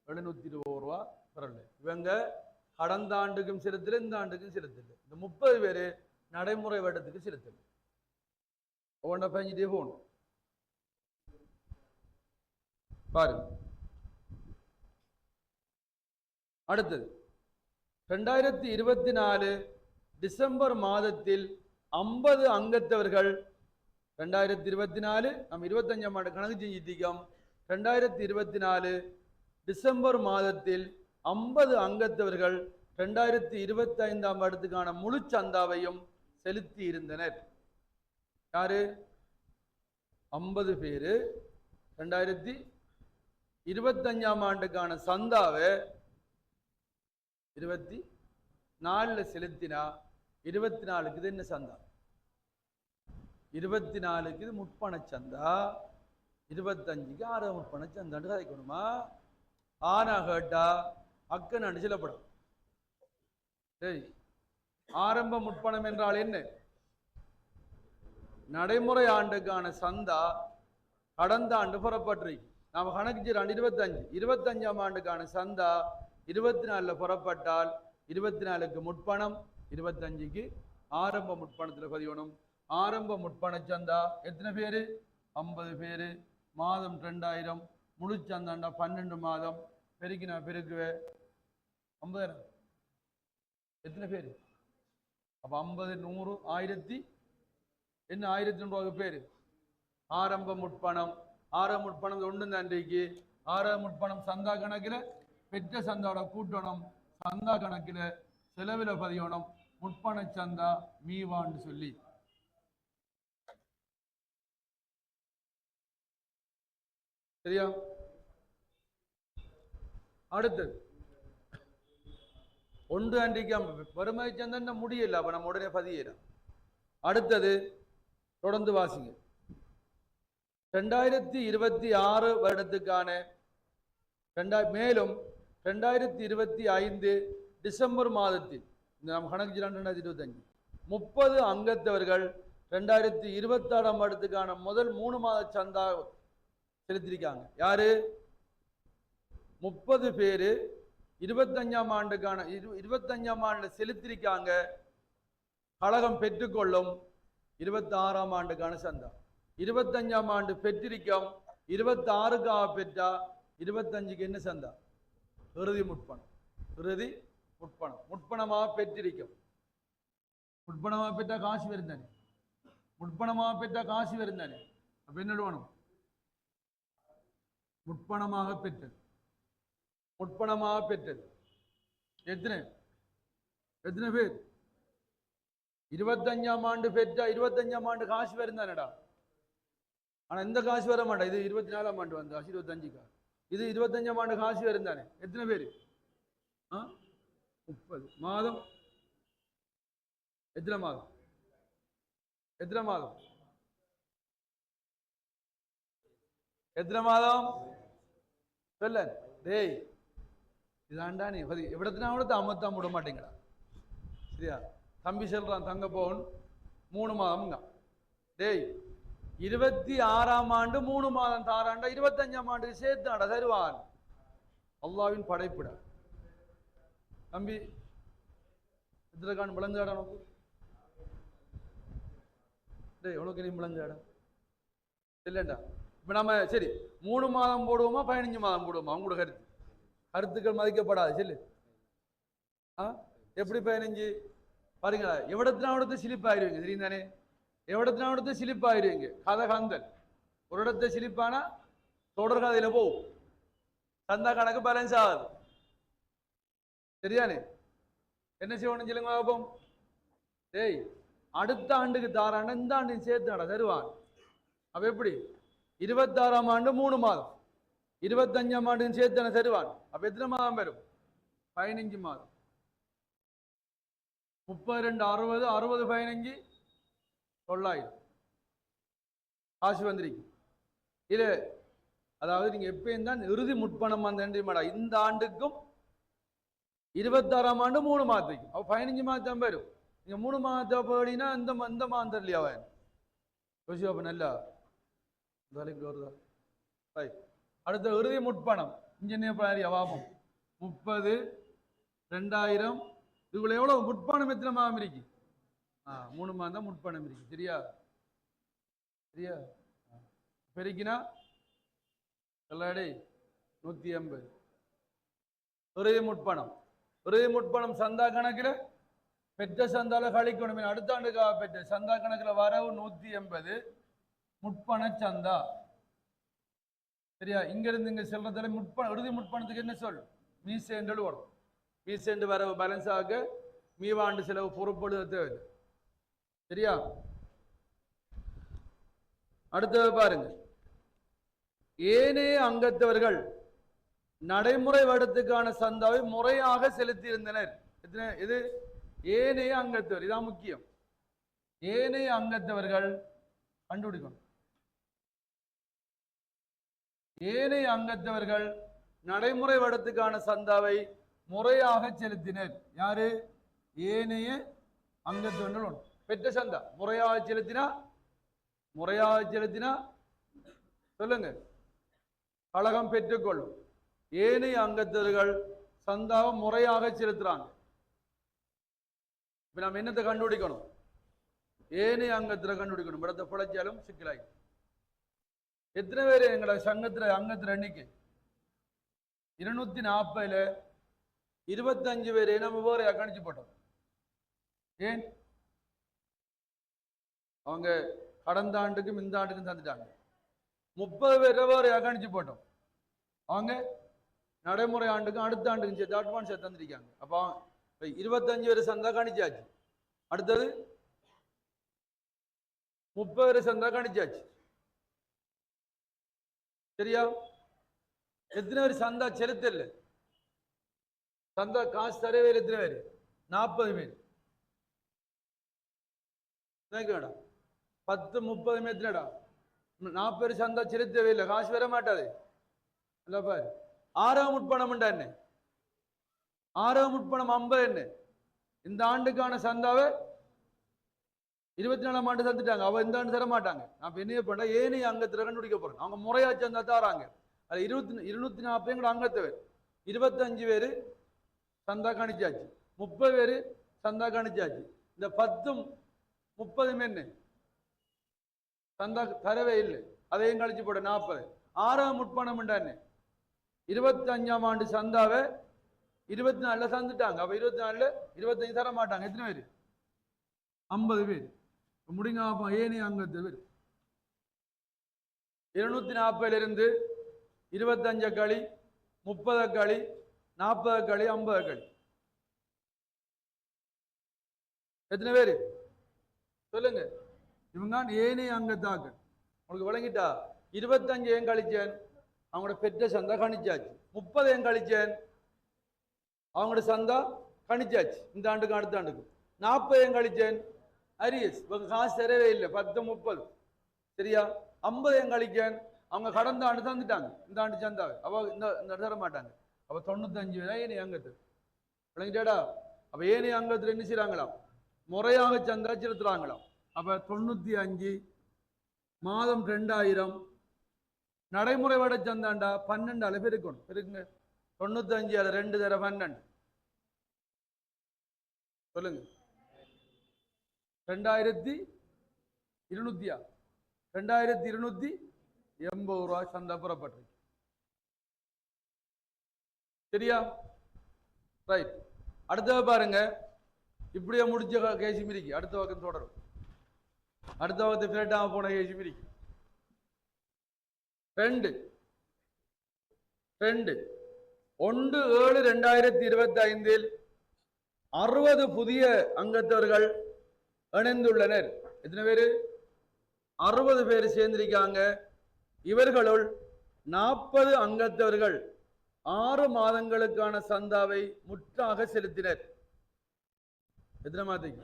720 ரூபா பெறல. இவங்க கடந்த ஆண்டுக்கும் செலுத்தல, இந்த ஆண்டுக்கும் செலுத்தல. இந்த 30 பேரு நடைமுறை வருடத்துக்கு செலுத்தல. ஒவ்வொன்றா பதிஞ்சிட்டே போகணும். பாருங்க. அடுத்தது 2024 டிசம்பர் மாதத்தில் 50 அங்கத்தவர்கள் 2024 நம்ம 25ஆம் ஆண்டு கணக்கு செஞ்சிட்டிக்கோம். 2024 டிசம்பர் மாதத்தில் 50 அங்கத்தவர்கள் 2025ஆம் வருடத்துக்கான முழு சந்தாவையும் செலுத்தி இருந்தனர். யாரு? 50 பேரு 2025ஆம் ஆண்டுக்கான சந்தாவை 24 செலுத்தினா 24க்கு இது என்ன சந்தா? 24க்கு இது முற்பண சந்தா, 25க்கு ஆறு முற்பண சந்தான்னு கதைக்கணுமா? ஆனா கேட்டா அக்கன் அடிச்சலப்படும். சரி, ஆரம்ப முற்பணம் என்றால் என்ன? நடைமுறை ஆண்டுக்கான சந்தா கடந்த ஆண்டு புறப்பட்டிருக்கு. நாம கணக்கு 25ஆம் ஆண்டுக்கான சந்தா 24 புறப்பட்டால் 24க்கு முற்பணம், 25க்கு ஆரம்ப முற்பணத்தில் பதியணும். ஆரம்ப முற்பண சந்தா எத்தனை பேரு? 50 பேரு. மாதம் 2000. முழு சந்தாண்டா 12 மாதம். பெருக்கி நான் பெருக்குவேன் 50,000. எத்தனை பேரு? அப்ப 50 100 1000 என்ன 1200 பேரு. ஆரம்ப முற்பணம். ஆரம்ப முற்பணம் ஒன்று நன்றிக்கு. ஆரம்ப முற்பணம் சந்தா கணக்கில் பெற்ற சந்தாவோட கூட்டணும், சந்தா கணக்கில் செலவில் பதியணும். முற்பண சந்தா மீவான்னு சொல்லி சரியா? அடுத்தது ஒன்று அன்றைக்கு வறுமை சந்தா முடியல, அப்ப நம்ம உடனே பதியலாம். அடுத்தது தொடர்ந்து வாசிங்க. 2026 வருடத்துக்கான மேலும் 2025 டிசம்பர் மாதத்தில் நம்ம கணக்கு 2025 30 அங்கத்தவர்கள் 2026ஆம் வருடத்துக்கான முதல் 3 மாத சந்தா செலுத்திருக்காங்க. யாரு? 30 பேரு 25ஆம் ஆண்டுக்கான 25ஆம் ஆண்டுல செலுத்திருக்காங்க. கழகம் பெற்றுக்கொள்ளும் 26ஆம் ஆண்டுக்கான சந்தா. 25ஆம் ஆண்டு பெற்றிருக்கோம், 26க்காக பெற்றா 25க்கு என்ன சந்தா? இறுதி முற்பணம். இறுதி முற்பணம். முற்பணமாக பெற்றிருக்கும். முற்பணமாக பெற்றா காசு வருந்தானே. முற்பணமாக பெற்றா காசு வருந்தானே. அப்ப என்ன வேணும்? முற்பணமாக பெற்றது. முற்பணமாக பெற்றது எத்தனை எத்தனை பேர்? 25ஆம் ஆண்டு பெற்றா 25ஆம் ஆண்டு காசு வருந்தானடா. ஆனா இந்த காசு வர மாட்டா. இது 24ஆம் ஆண்டு வந்த காசு 25க்கா. இது 25ஆம் ஆண்டு காசு வருந்தானே. எத்தனை பேரு? 30 மாதம். எத்தனை மாதம்? எத்தனை மாதம்? எத்தனை மாதம் சொல்ல? டேய் இதாண்டா நீ எவ்வளத்தினா கூட அமர்த்தாம விட மாட்டேங்கடா. சரியா? தம்பி சொல்றான் தங்க போன் 3 மாதம்ங்க. டேய் 26ஆம் ஆண்டு 3 மாதம் தாராண்டா, 25ஆம் ஆண்டு சேர்த்தாண்டா தருவான். அல்லாவின் படைப்புடா தம்பி. எத்தனைக்கான விளங்காடா உனக்கு? டேய் உனக்கு நீ விளங்காடா இல்லைண்டா. இப்ப நம்ம சரி 3 மாதம் போடுவோமா 15 மாதம் போடுவோமா? அவங்களோட கருத்துக்கள் மதிக்கப்படாது. சொல்லு. எப்படி 15? பாருங்களா, எவ்வளத்தினாவிடத்தை சிலிப்பாயிருவீங்க. சரிந்தானே? எவ்வளத்தினாவிடத்தை சிலிப்பாயிருவீங்க. கதை கந்தல் ஒரு இடத்தை சிலிப்பானா தொடர் கதையில போகும். சந்தா கணக்கு பேலன்ஸ் ஆகாது. சரிதானே? என்ன செய்யணும் சொல்லுங்க பாப்போம். டேய் அடுத்த ஆண்டுக்கு தாராண்ட இந்த ஆண்டு சேர்த்தாடா தருவான். அப்ப எப்படி? 26ஆம் ஆண்டு 3 மாதம். 25ஆம் ஆண்டு சேர்த்தனை தருவான். அப்ப எத்தனை மாதம் வரும்? 15 மாதம். 32 60 60 15 900 காசு வந்திருக்கு. இது அதாவது நீங்க எப்பயும் தான் இறுதி முற்பணம் வந்தேன்டா. இந்த ஆண்டுக்கும் 26ஆம் ஆண்டு 3 மாதத்துக்கும் அப்ப 15 மாதம் வரும். நீங்க 3 மாதத்தை போடினா இந்த மாதம் தரலையா அவன் யோசிச்சு அப்ப நல்லா வருதா? அடுத்த இறுதி முற்பணம் இன்ஜினியர் அவாபம் 30 2000 இதுக்குள்ள எவ்வளவு முற்பணம் எத்தனை மாதம் இருக்கு? 3 மாதம் தான் முற்பணம் இருக்கு. சரியா சரியா பெருக்கினா எல்லாடி 180 இறுதி முற்பணம். இறுதி முற்பணம் சந்தா கணக்கில் பெற்ற சந்தால கழிக்கணும். அடுத்த ஆண்டுக்காக பெற்ற சந்தா கணக்கில் வரவு 180 முற்பண சந்தா. சரியா இங்க இருந்து இங்க செல்றதுல இறுதி முற்பணத்துக்கு என்ன சொல்? மீசேண்டு வரும். மீசேண்டு வரவு பேலன்ஸ் ஆக மீவாண்டு செலவு பொறுப்பெழுத தேவை. சரியா அடுத்தது பாருங்க. ஏனைய அங்கத்தவர்கள் நடைமுறை வருடத்துக்கான சந்தாவை முறையாக செலுத்தி இருந்தனர். இது ஏனைய அங்கத்தவர், இதான் முக்கியம். ஏனைய அங்கத்தவர்கள் கண்டுபிடிக்கணும். ஏனைய அங்கத்தவர்கள் நடைமுறை வருடத்துக்கான சந்தாவை முறையாக செலுத்தினர். யாரு? ஏனைய அங்கத்தவர்கள். பெற்ற சந்தா முறையாக செலுத்தினா சொல்லுங்க கழகம் பெற்றுக்கொள்ளும். ஏனைய அங்கத்தவர்கள் சந்தாவை முறையாக செலுத்துறாங்க. இப்ப நம்ம என்னத்தை கண்டுபிடிக்கணும்? ஏனைய அங்கத்துல கண்டுபிடிக்கணும். இடத்தை பிழைச்சாலும் சிக்கலாய். எத்தனை பேர் எங்களோட சங்கத்துல அங்கத்துல எண்ணிக்கை 240ல 25 பேர் நம்ம வேற கணிச்சு போட்டோம். ஏன்? அவங்க கடந்த ஆண்டுக்கும் இந்த ஆண்டுக்கும் தந்துட்டாங்க. 30 பேர் வேற கணிச்சு போட்டோம். அவங்க நடைமுறை ஆண்டுக்கும் அடுத்த ஆண்டுக்கும் சேர்த்து அட்வான்ஸ் தந்துருக்காங்க. அப்போ 25 பேர் சந்தா கணிச்சாச்சு. அடுத்தது 30 பேர் சந்தா கணிச்சாச்சு. சரியா? எத்தனை பேர் சந்தா செலுத்தல? சந்தா காசு தரவே எத்தனை பேர்? 40 பேர். 10 30 எத்தனைடா? 40 பேர் சந்தா செலுத்தவே இல்லை. காசு வர மாட்டாது. இல்ல பாரு. 6ஆம் முற்பணம் என்ன? 6ஆம் முற்பணம் 50 என்ன? இந்த ஆண்டுக்கான சந்தாவை 24ஆம் ஆண்டு தந்துட்டாங்க. அவ இந்த ஆண்டு தர மாட்டாங்க. நான் என்ன பண்ண ஏனைய அங்கத்துல கண்டுபிடிக்க போறேன். அவங்க முறையா சந்தா தாராங்க. அது 240 அங்கத்தவர் 25 பேரு சந்தா கணிச்சாச்சு. 30 பேரு சந்தா கணிச்சாச்சு. இந்த 10 30 என்ன சந்தா தரவே இல்லை. அதையும் கழிச்சு போட 40. 6ஆம் முற்பணம் என்ன? 25ஆம் ஆண்டு சந்தாவை 24ல தந்துட்டாங்க. அப்ப 24ல 25 தர மாட்டாங்க. எத்தனை பேர்? 50 பேர். முடிங்க ஏனைய அங்கத்தவர் 240 இருந்து 25 களி 30 களி 40 களி 50 களி எத்தனை பேரு சொல்லுங்க? இவங்க ஏனைய அங்கத்தாக்கள். உங்களுக்கு விளங்கிட்டா? 25 ஏன் கழிச்சேன்? அவங்களோட பெற்ற சந்தா கணிச்சாச்சு. 30 ஏன் கழிச்சேன்? அவங்களோட சந்தா கணிச்சாச்சு இந்த ஆண்டுக்கு அடுத்த ஆண்டுக்கு. 40 ஏன் கழிச்சேன்? அரியஸ் காசு தரவே இல்லை. 10 30. சரியா? 50 ஏன் கழிச்சேன்? அவங்க கடந்த ஆண்டு தந்துட்டாங்க இந்த ஆண்டு சந்தாவை. அவ இந்த தர மாட்டாங்க. அப்ப 95 பேர் ஏனைய அங்கத்து. விளங்கிட்டாடா? அப்ப ஏனைய அங்கத்துல என்ன செய்யறாங்களாம்? முறையாக சந்தா செலுத்துறாங்களாம். அப்ப 95 மாதம் 2000 நடைமுறை வட சந்தாண்டா 12 பெருக்கணும். பெருக்குங்க. 95 2 தர 12 சொல்லுங்க. 2200 2280 ரூபாய் சந்தா புறப்பட்டிருக்கு. சரியா? ரைட். அடுத்த பாருங்க. இப்படியே முடிச்ச கேசிமிரிக்கு அடுத்த பக்கம் தொடரும். அடுத்த பக்கத்து பிளேட்டாக போன கேசிமிரிக்கு 2 1/7/2025 60 புதிய அங்கத்தவர்கள் இணைந்துள்ளனர். எத்தனை பேரு? 60 பேர் சேர்ந்திருக்காங்க. இவர்களுள் 40 அங்கத்தவர்கள் 6 மாதங்களுக்கான சந்தாவை முற்றாக செலுத்தினர். எத்தனை மாதத்துக்கு?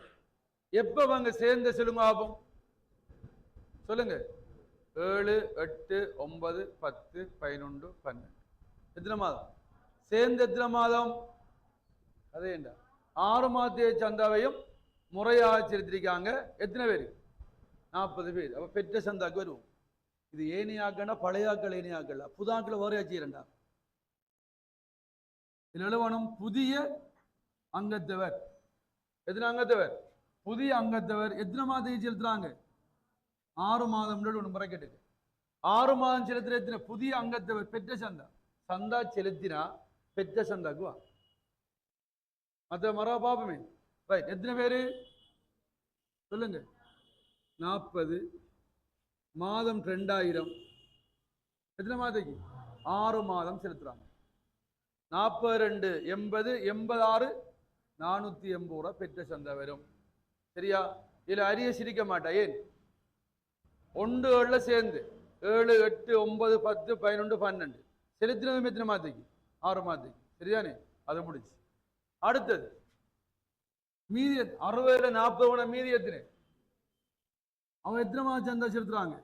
எப்ப அவங்க சேர்ந்த சொல்லுங்க ஆகும் சொல்லுங்க. 7, 8, 9, 10, 11, 12. எத்தனை மாதம் சேர்ந்து? எத்தனை மாதம்? அதே 6 மாதத்தைய சந்தாவையும் முறையாக செலுத்திருக்காங்க. எத்தனை பேர்? 40 பேர். அப்ப பெற்ற சந்தாக்கு வருவோம். இது ஏனியாக்கன்னா பழையாக்கள் ஏனியாக்கல், புதாக்கள் வேற செய்யறா. நிலவனம் புதிய அங்கத்தவர். எத்தனை அங்கத்தவர்? புதிய அங்கத்தவர். எத்தனை மாதத்தை செலுத்துறாங்க? 6 மாதம் ஒன்று முறைக்கெட்டுக்கு 6 மாதம் செலுத்துற எத்தனை புதிய அங்கத்தவர் பெற்ற சந்தா. சந்தா செலுத்தினா பெற்ற சந்தாக்கு வா. மற்ற மரா பாப்பமே. ரைட். எத்தனை பேரு சொல்லுங்க? 40 மாதம் 2000. எத்தனை மாதத்துக்கு? 6 மாதம் செலுத்துறாங்க. 42 80 86 480 ரூபா பெற்ற சந்தா வரும். சரியா? இதுல அரிய சிரிக்க மாட்டா. ஏன்? 1 சேர்ந்து 7, 8, 9, 10, 11, 12 செலுத்தினதும் எத்தனை மாதத்துக்கு? 6 மாதத்துக்கு. சரிதானே? அது முடிச்சு. அடுத்தது மீதி 60 40 மீதி எத்தனை? அவன் எத்தனை மாதம் சந்தா செலுத்துறாங்க?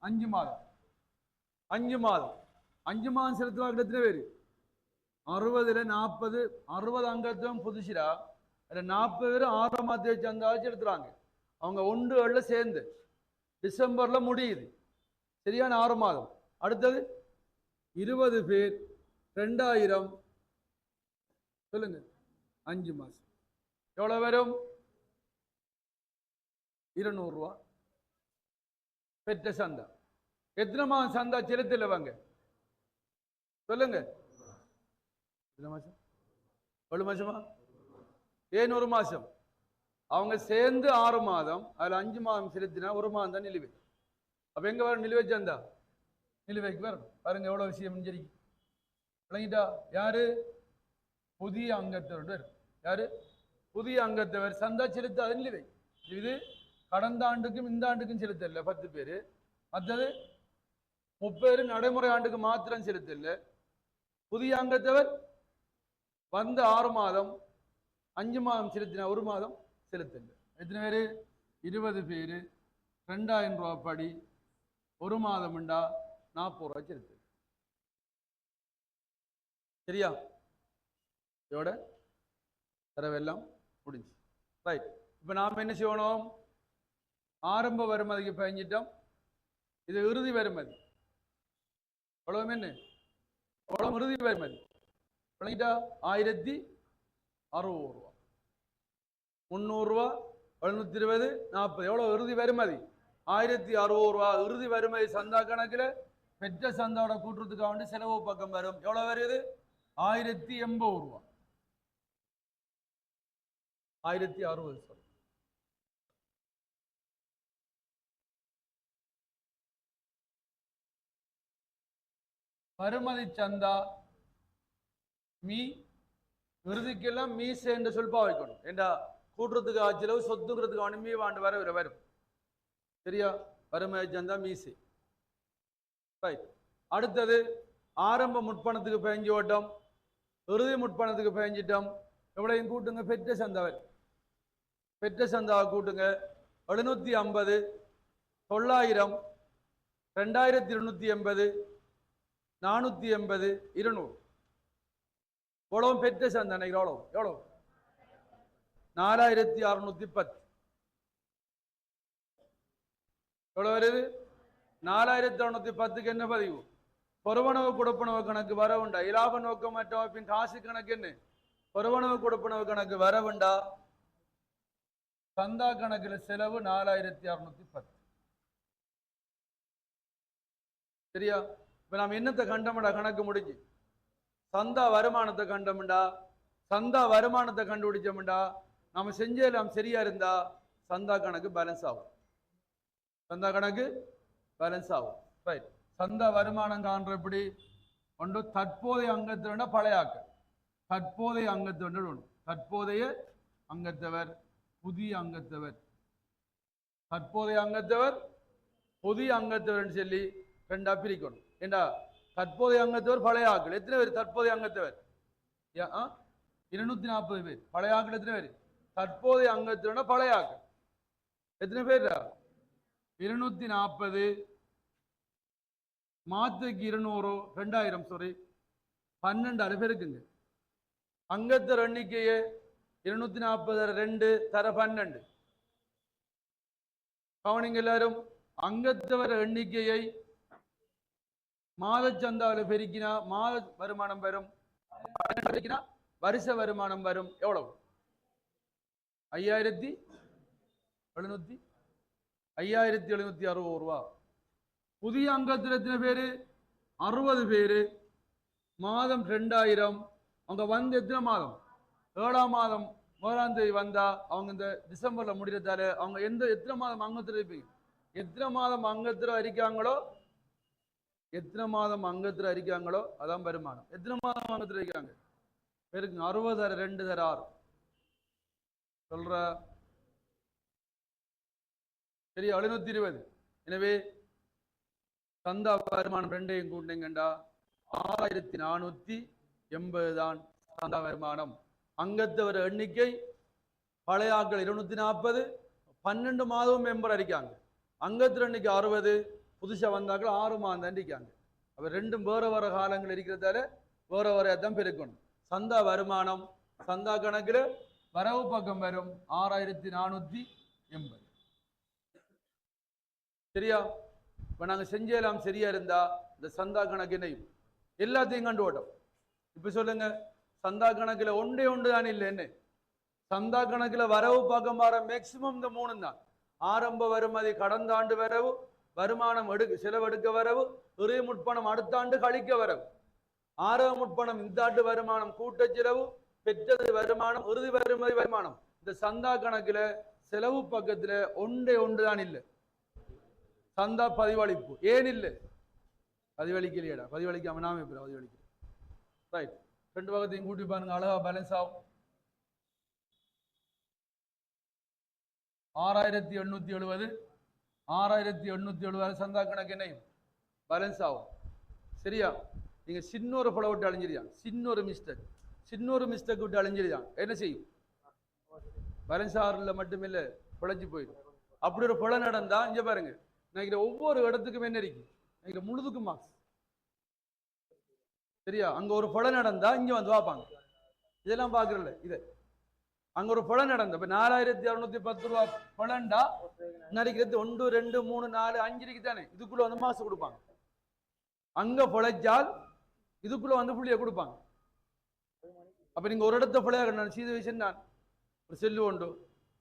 5 மாதம். 5 மாதம் 5 மாதம் செலுத்துறாங்க. எத்தனை பேரு? 60 40 60 அங்கத்துவம் புதுசிரா. அதுல 40 பேர் 6 மாதத்தை சந்தா செலுத்துறாங்க. அவங்க 1 சேர்ந்து டிசம்பர்ல முடியுது. சரியான 6 மாதம். அடுத்தது 20 பேர் 2000 சொல்லுங்க. 5 மாசம் எவ்வளவு வரும்? 200 ரூபா பெற்ற சந்தா. எத்தனை மாதம் சந்தா செலுத்தல வாங்க சொல்லுங்க? எத்தனை மாசம்? 1 மாசமா? ஏன் 1 மாசம்? அவங்க சேர்ந்து 6 மாதம், அதுல 5 மாதம் செலுத்தினா 1 மாதம் தான் நிலுவை. அப்ப எங்க வரும் நிலுவை சந்தா? நிலுவைக்கு வரணும். பாருங்க எவ்வளவு விஷயம் சரி விளங்கிட்டா? யாரு? புதிய அங்கத்தவர். யாரு? புதிய அங்கத்தவர். சந்தா செலுத்தாத நிலுவை. இது கடந்த ஆண்டுக்கும் இந்த ஆண்டுக்கும் செலுத்தல 10 பேரு. மற்றது 30 பேரு நடைமுறை ஆண்டுக்கு மாத்திரம் செலுத்தல. புதிய அங்கத்தவர் வந்த 6 மாதம் 5 மாதம் செலுத்தின 1 மாதம் செலுத்தல. எத்தனை பேரு? 20 பேரு 2000 ரூபாய் படி 1 மாதம் உண்டா 40 ரூபாய் செலுத்து. சரியா? இதோட தரவெல்லாம் முடிஞ்சு. ரைட். இப்ப நாம என்ன செய்யணும்? ஆரம்ப வருமதிக்கு பயஞ்சிட்டோம். இது இறுதி வருமதி. எவ்வளவு என்ன? எவ்வளவு இறுதி வருமதி? விளங்கிட்டா? 1060 ரூபா. 300 ரூபா 720 40. எவ்வளவு இறுதி வருமதி? 1060 ரூபா. இறுதி வருமதி சந்தா கணக்குல பெற்ற சந்தாவோட கூட்டுறதுக்காக வேண்டி செலவு பக்கம் வரும். எவ்வளவு வருது? 1080 ரூபா. 1060 சொல். வருமதி சந்தா மீ இறுதிக்கெல்லாம் மீச என்ற சொல்பா வைக்கணும். ஏண்டா கூட்டுறதுக்கு ஆச்சலவு சொத்துங்கிறதுக்கு மீ வாண்டு வரும். சரியா? வருமதி சந்தா மீசை. அடுத்தது ஆரம்ப முற்பணத்துக்கு பயஞ்சி ஓட்டம், இறுதி முற்பணத்துக்கு பயஞ்சிட்டோம். எவ்வளையும் கூட்டுங்க. பெற்ற சந்தாவை பெற்ற சந்தாவை கூட்டுங்க. 750 900 2280 480 200. எவ்வளவு பெற்ற சந்தா? எவ்வளவு? எவ்வளவு? 4610. எவ்வளவு வருது? 4610க்கு என்ன பதிவு? பொறுவனவு கொடுப்பனவு கணக்கு வரவுண்டா? இலாப நோக்கமற்ற அமைப்பின் காசு கணக்கு என்ன? பொறுவனவு கொடுப்பனவு கணக்கு வரவுண்டா? சந்தா கணக்குல செலவு 4610. சரியா? இப்ப நாம் என்னத்தை கண்டோம்டா? கணக்கு முடிஞ்சு. சந்தா வருமானத்தை கண்டோம்டா. சந்தா வருமானத்தை கண்டுபிடிச்சோம்டா. நாம செஞ்செல்லாம் சரியா இருந்தா சந்தா கணக்கு பேலன்ஸ் ஆகும். சந்தா கணக்கு பேலன்ஸ் ஆகும். ரைட். சந்தா வருமானம் காண்ற எப்படி? ஒன்று தற்போதைய அங்கத்தவர்னா பழையாக்க. தற்போதைய அங்கத்தவர் ஒன்று. தற்போதைய அங்கத்தவர், புதிய அங்கத்தவர். தற்போதைய அங்கத்தவர், புதிய அங்கத்தவர் சொல்லி ரெண்டா பிரிக்கணும். ஏண்டா தற்போதைய அங்கத்தவர் பழைய ஆக்கள் எத்தனை பேர் தற்போதைய அங்கத்தவர் 240 பேர் பழைய ஆக்கள் எத்தனை பேர் தற்போதைய அங்கத்தவர் பழைய ஆக்கள் எத்தனை பேர் 240 மாத்துக்கு 200 2000 சாரி 12 பேருக்குங்க அங்கத்தர் எண்ணிக்கையே 240 2 தர 12 கவனிங்க எல்லாரும் அங்கத்தவர் எண்ணிக்கையை மாத சந்தாவில் பெருக்கினா மாத வருமானம் வரும் வருஷ வருமானம் வரும் எவ்வளவு 5760 ரூபா புதிய அங்கத்தில் எத்தனை பேரு 60 பேரு மாதம் 2000 அவங்க வந்து எத்தனை மாதம் 7ஆம் மாதம் 1ஆம் தேதி வந்தா அவங்க இந்த டிசம்பர்ல முடிகிறதால அவங்க எத்தனை மாதம் அங்கத்தில் இருப்பீங்க எத்தனை மாதம் அங்கத்தில் அறிக்காங்களோ அதான் வருமானம் எத்தனை மாதம் அங்கத்தில் இருக்காங்க பேருக்கு 60 தர 2 தர 6 சொல்ற சரி 720 எனவே சந்தா வருமானம் ரெண்டையும் கூட்டினீங்கண்டா 6480 தான் சந்தா வருமானம் அங்கத்தவர் எண்ணிக்கை பழைய ஆட்கள் 240 12 மாதமும் மெம்பர் அடிக்காங்க அங்கத்தில் எண்ணிக்கை 60 புதுசா வந்தாக்கள் 6 மாதம் தான் இருக்காங்க அப்ப ரெண்டும் வேற வேற காலங்கள் இருக்கிறதால வேற வேற தான் பெருக்கணும் சந்தா வருமானம் சந்தா கணக்குல வரவு பக்கம் வரும் 6480 சரியா இப்ப நாங்க செஞ்செல்லாம் சரியா இருந்தா இந்த சந்தா கணக்கினையும் எல்லாத்தையும் கண்டு ஓட்டம் இப்ப சொல்லுங்க சந்தா கணக்குல ஒன்றே தான் இல்லை என்ன சந்தா கணக்குல வரவு பக்கம் வர மேக்சிமம் இந்த 3 தான் ஆரம்ப வருமதி கடந்த ஆண்டு வரவு வருமானம் செலவெடுக்க வரவு இறுதி முற்பணம் அடுத்த ஆண்டு கழிக்க வரவு ஆரம்ப முற்பணம் இந்த ஆண்டு வருமானம் கூட்ட செலவு பெற்றது வருமானம் இறுதி வருமதி வருமானம் இந்த சந்தா கணக்குல செலவு பக்கத்துல ஒன்றே தான் இல்லை சந்தா பதிவளிப்பு ஏன் இல்லை பதிவளிக்கலையடா பதிவளிக்காம நாம எப்படி பதிவளிக்கிறேன் ரைட் ரெண்டு பக்கத்தையும் கூட்டி பாருங்க அழகா பேலன்ஸ் ஆகும் 6870 சந்தா கணக்கு என்ன பேலன்ஸ் ஆகும் சரியா நீங்க சின்ன ஒரு பழம் விட்டு அழிஞ்சிருக்கான் சின்ன ஒரு மிஸ்டேக் விட்டு அழிஞ்சிருக்கான் என்ன செய்யும் பேலன்ஸ் ஆறுல மட்டுமில்ல பிழைச்சு போயிடும் அப்படி ஒரு பழம் நடந்தா இங்க பாருங்க நினைக்கிற ஒவ்வொரு இடத்துக்கும் என்ன இருக்கு நினைக்கிற முழுதுக்கும் மார்க்ஸ் சரியா அங்க ஒரு பழம் நடந்தா இங்க வந்து பார்ப்பாங்க இதெல்லாம் பாக்குறல இது அங்க ஒரு பழம் நடந்த இப்ப 4610 ரூபா பழம்டா நினைக்கிறது 1 2 3 4 5 இருக்கு தானே இதுக்குள்ள வந்து மாசம் கொடுப்பாங்க அங்க பிழைச்சால் இதுக்குள்ள வந்து புள்ளிய கொடுப்பாங்க அப்ப நீங்க ஒரு இடத்த பிள்ளையா சீத விஷயம் நான் ஒரு செல்லு உண்டு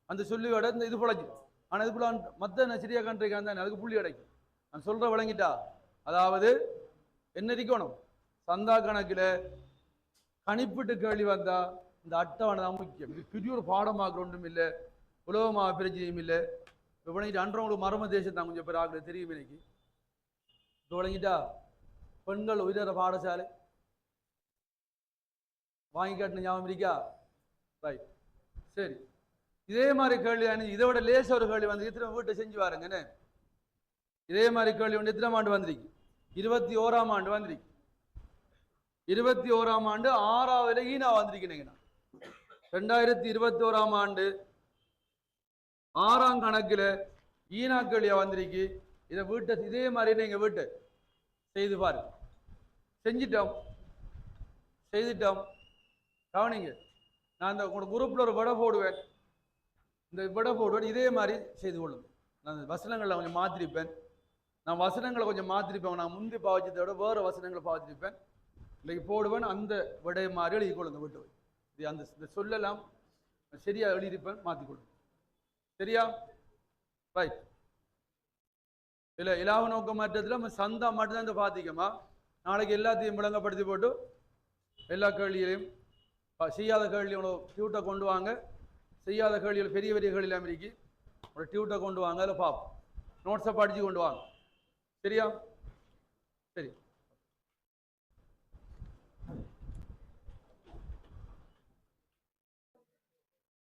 அந்த சொல்லியோட இந்த இது பிழைச்சு ஆனா இதுக்குள்ள மத்த சரியா கண்டிருக்கான் தானே அதுக்கு புள்ளி கிடைக்கும் நான் சொல்ற விளங்கிட்டா அதாவது என்ன இருக்கணும் சந்தா கணக்குல கணிப்பிட்டு கேள்வி வந்தா இந்த அட்டவணை தான் முக்கியம் இது பெரிய ஒரு பாடமாக ஒன்றும் இல்லை உலகமாக பிரச்சனையும் இல்லை இப்போ விளங்கிட்டு அன்றவங்களுக்கு மர்ம தேசம் தான் கொஞ்சம் பேர் ஆகுது தெரியும் இன்னைக்கு இப்போ விளங்கிட்டா பெண்கள் உயர பாடசாலை வாங்கி காட்டின ஞாபகம் இருக்கா ரைட் சரி இதே மாதிரி கேள்வி இதை விட லேச ஒரு கேள்வி வந்து இத்தனை வீட்டை செஞ்சு பாருங்கன்னு இதே மாதிரி கேள்வி வந்து எத்தனை ஆண்டு வந்திருக்கு 21ஆம் ஆண்டு வந்திருக்கு 21ஆம் ஆண்டு 6வது ஈனா வந்திருக்கீங்க 2021ஆம் ஆண்டு 6ஆம் கணக்குல ஈனா கேள்வியா வந்திருக்கு இதை வீட்டை இதே மாதிரி நீங்க வீட்டை செய்து பாருங்க செய்துட்டோம் கவனிங்க நான் இந்த குரூப்ல ஒரு விட போடுவேன் இந்த விட போடுவேன் இதே மாதிரி செய்து கொள்ளுங்க நான் வசனங்களை கொஞ்சம் மாத்திருப்பேன் நான் வசனங்களை கொஞ்சம் மாத்திருப்பேன் நான் முந்தி பாவச்சதை விட வேற வசனங்களை பாவச்சிருப்பேன் இன்னைக்கு போடுவேன் அந்த விடைய மாதிரி எழுதி கொள்ளுங்க விட்டு இது அந்த சொல்லலாம் சரியா எழுதியிருப்பேன் மாற்றிக்கொள்ளுங்க சரியா ரைட் இல்லை இலாவ நோக்க மாற்றத்தில் சந்தா மட்டும்தான் இந்த பார்த்திக்கமா நாளைக்கு எல்லாத்தையும் விளங்கப்படுத்தி போட்டு எல்லா கேள்விகளையும் செய்யாத கேள்வியோட டியூட்டை கொண்டு வாங்க செய்யாத கேள்விகள் பெரிய பெரிய கேள்வி அமெரிக்கி ஒரு டியூட்டை கொண்டு வாங்க அதில் பார்ப்போம் நோட்ஸை படித்து கொண்டு வாங்க சரியா சரி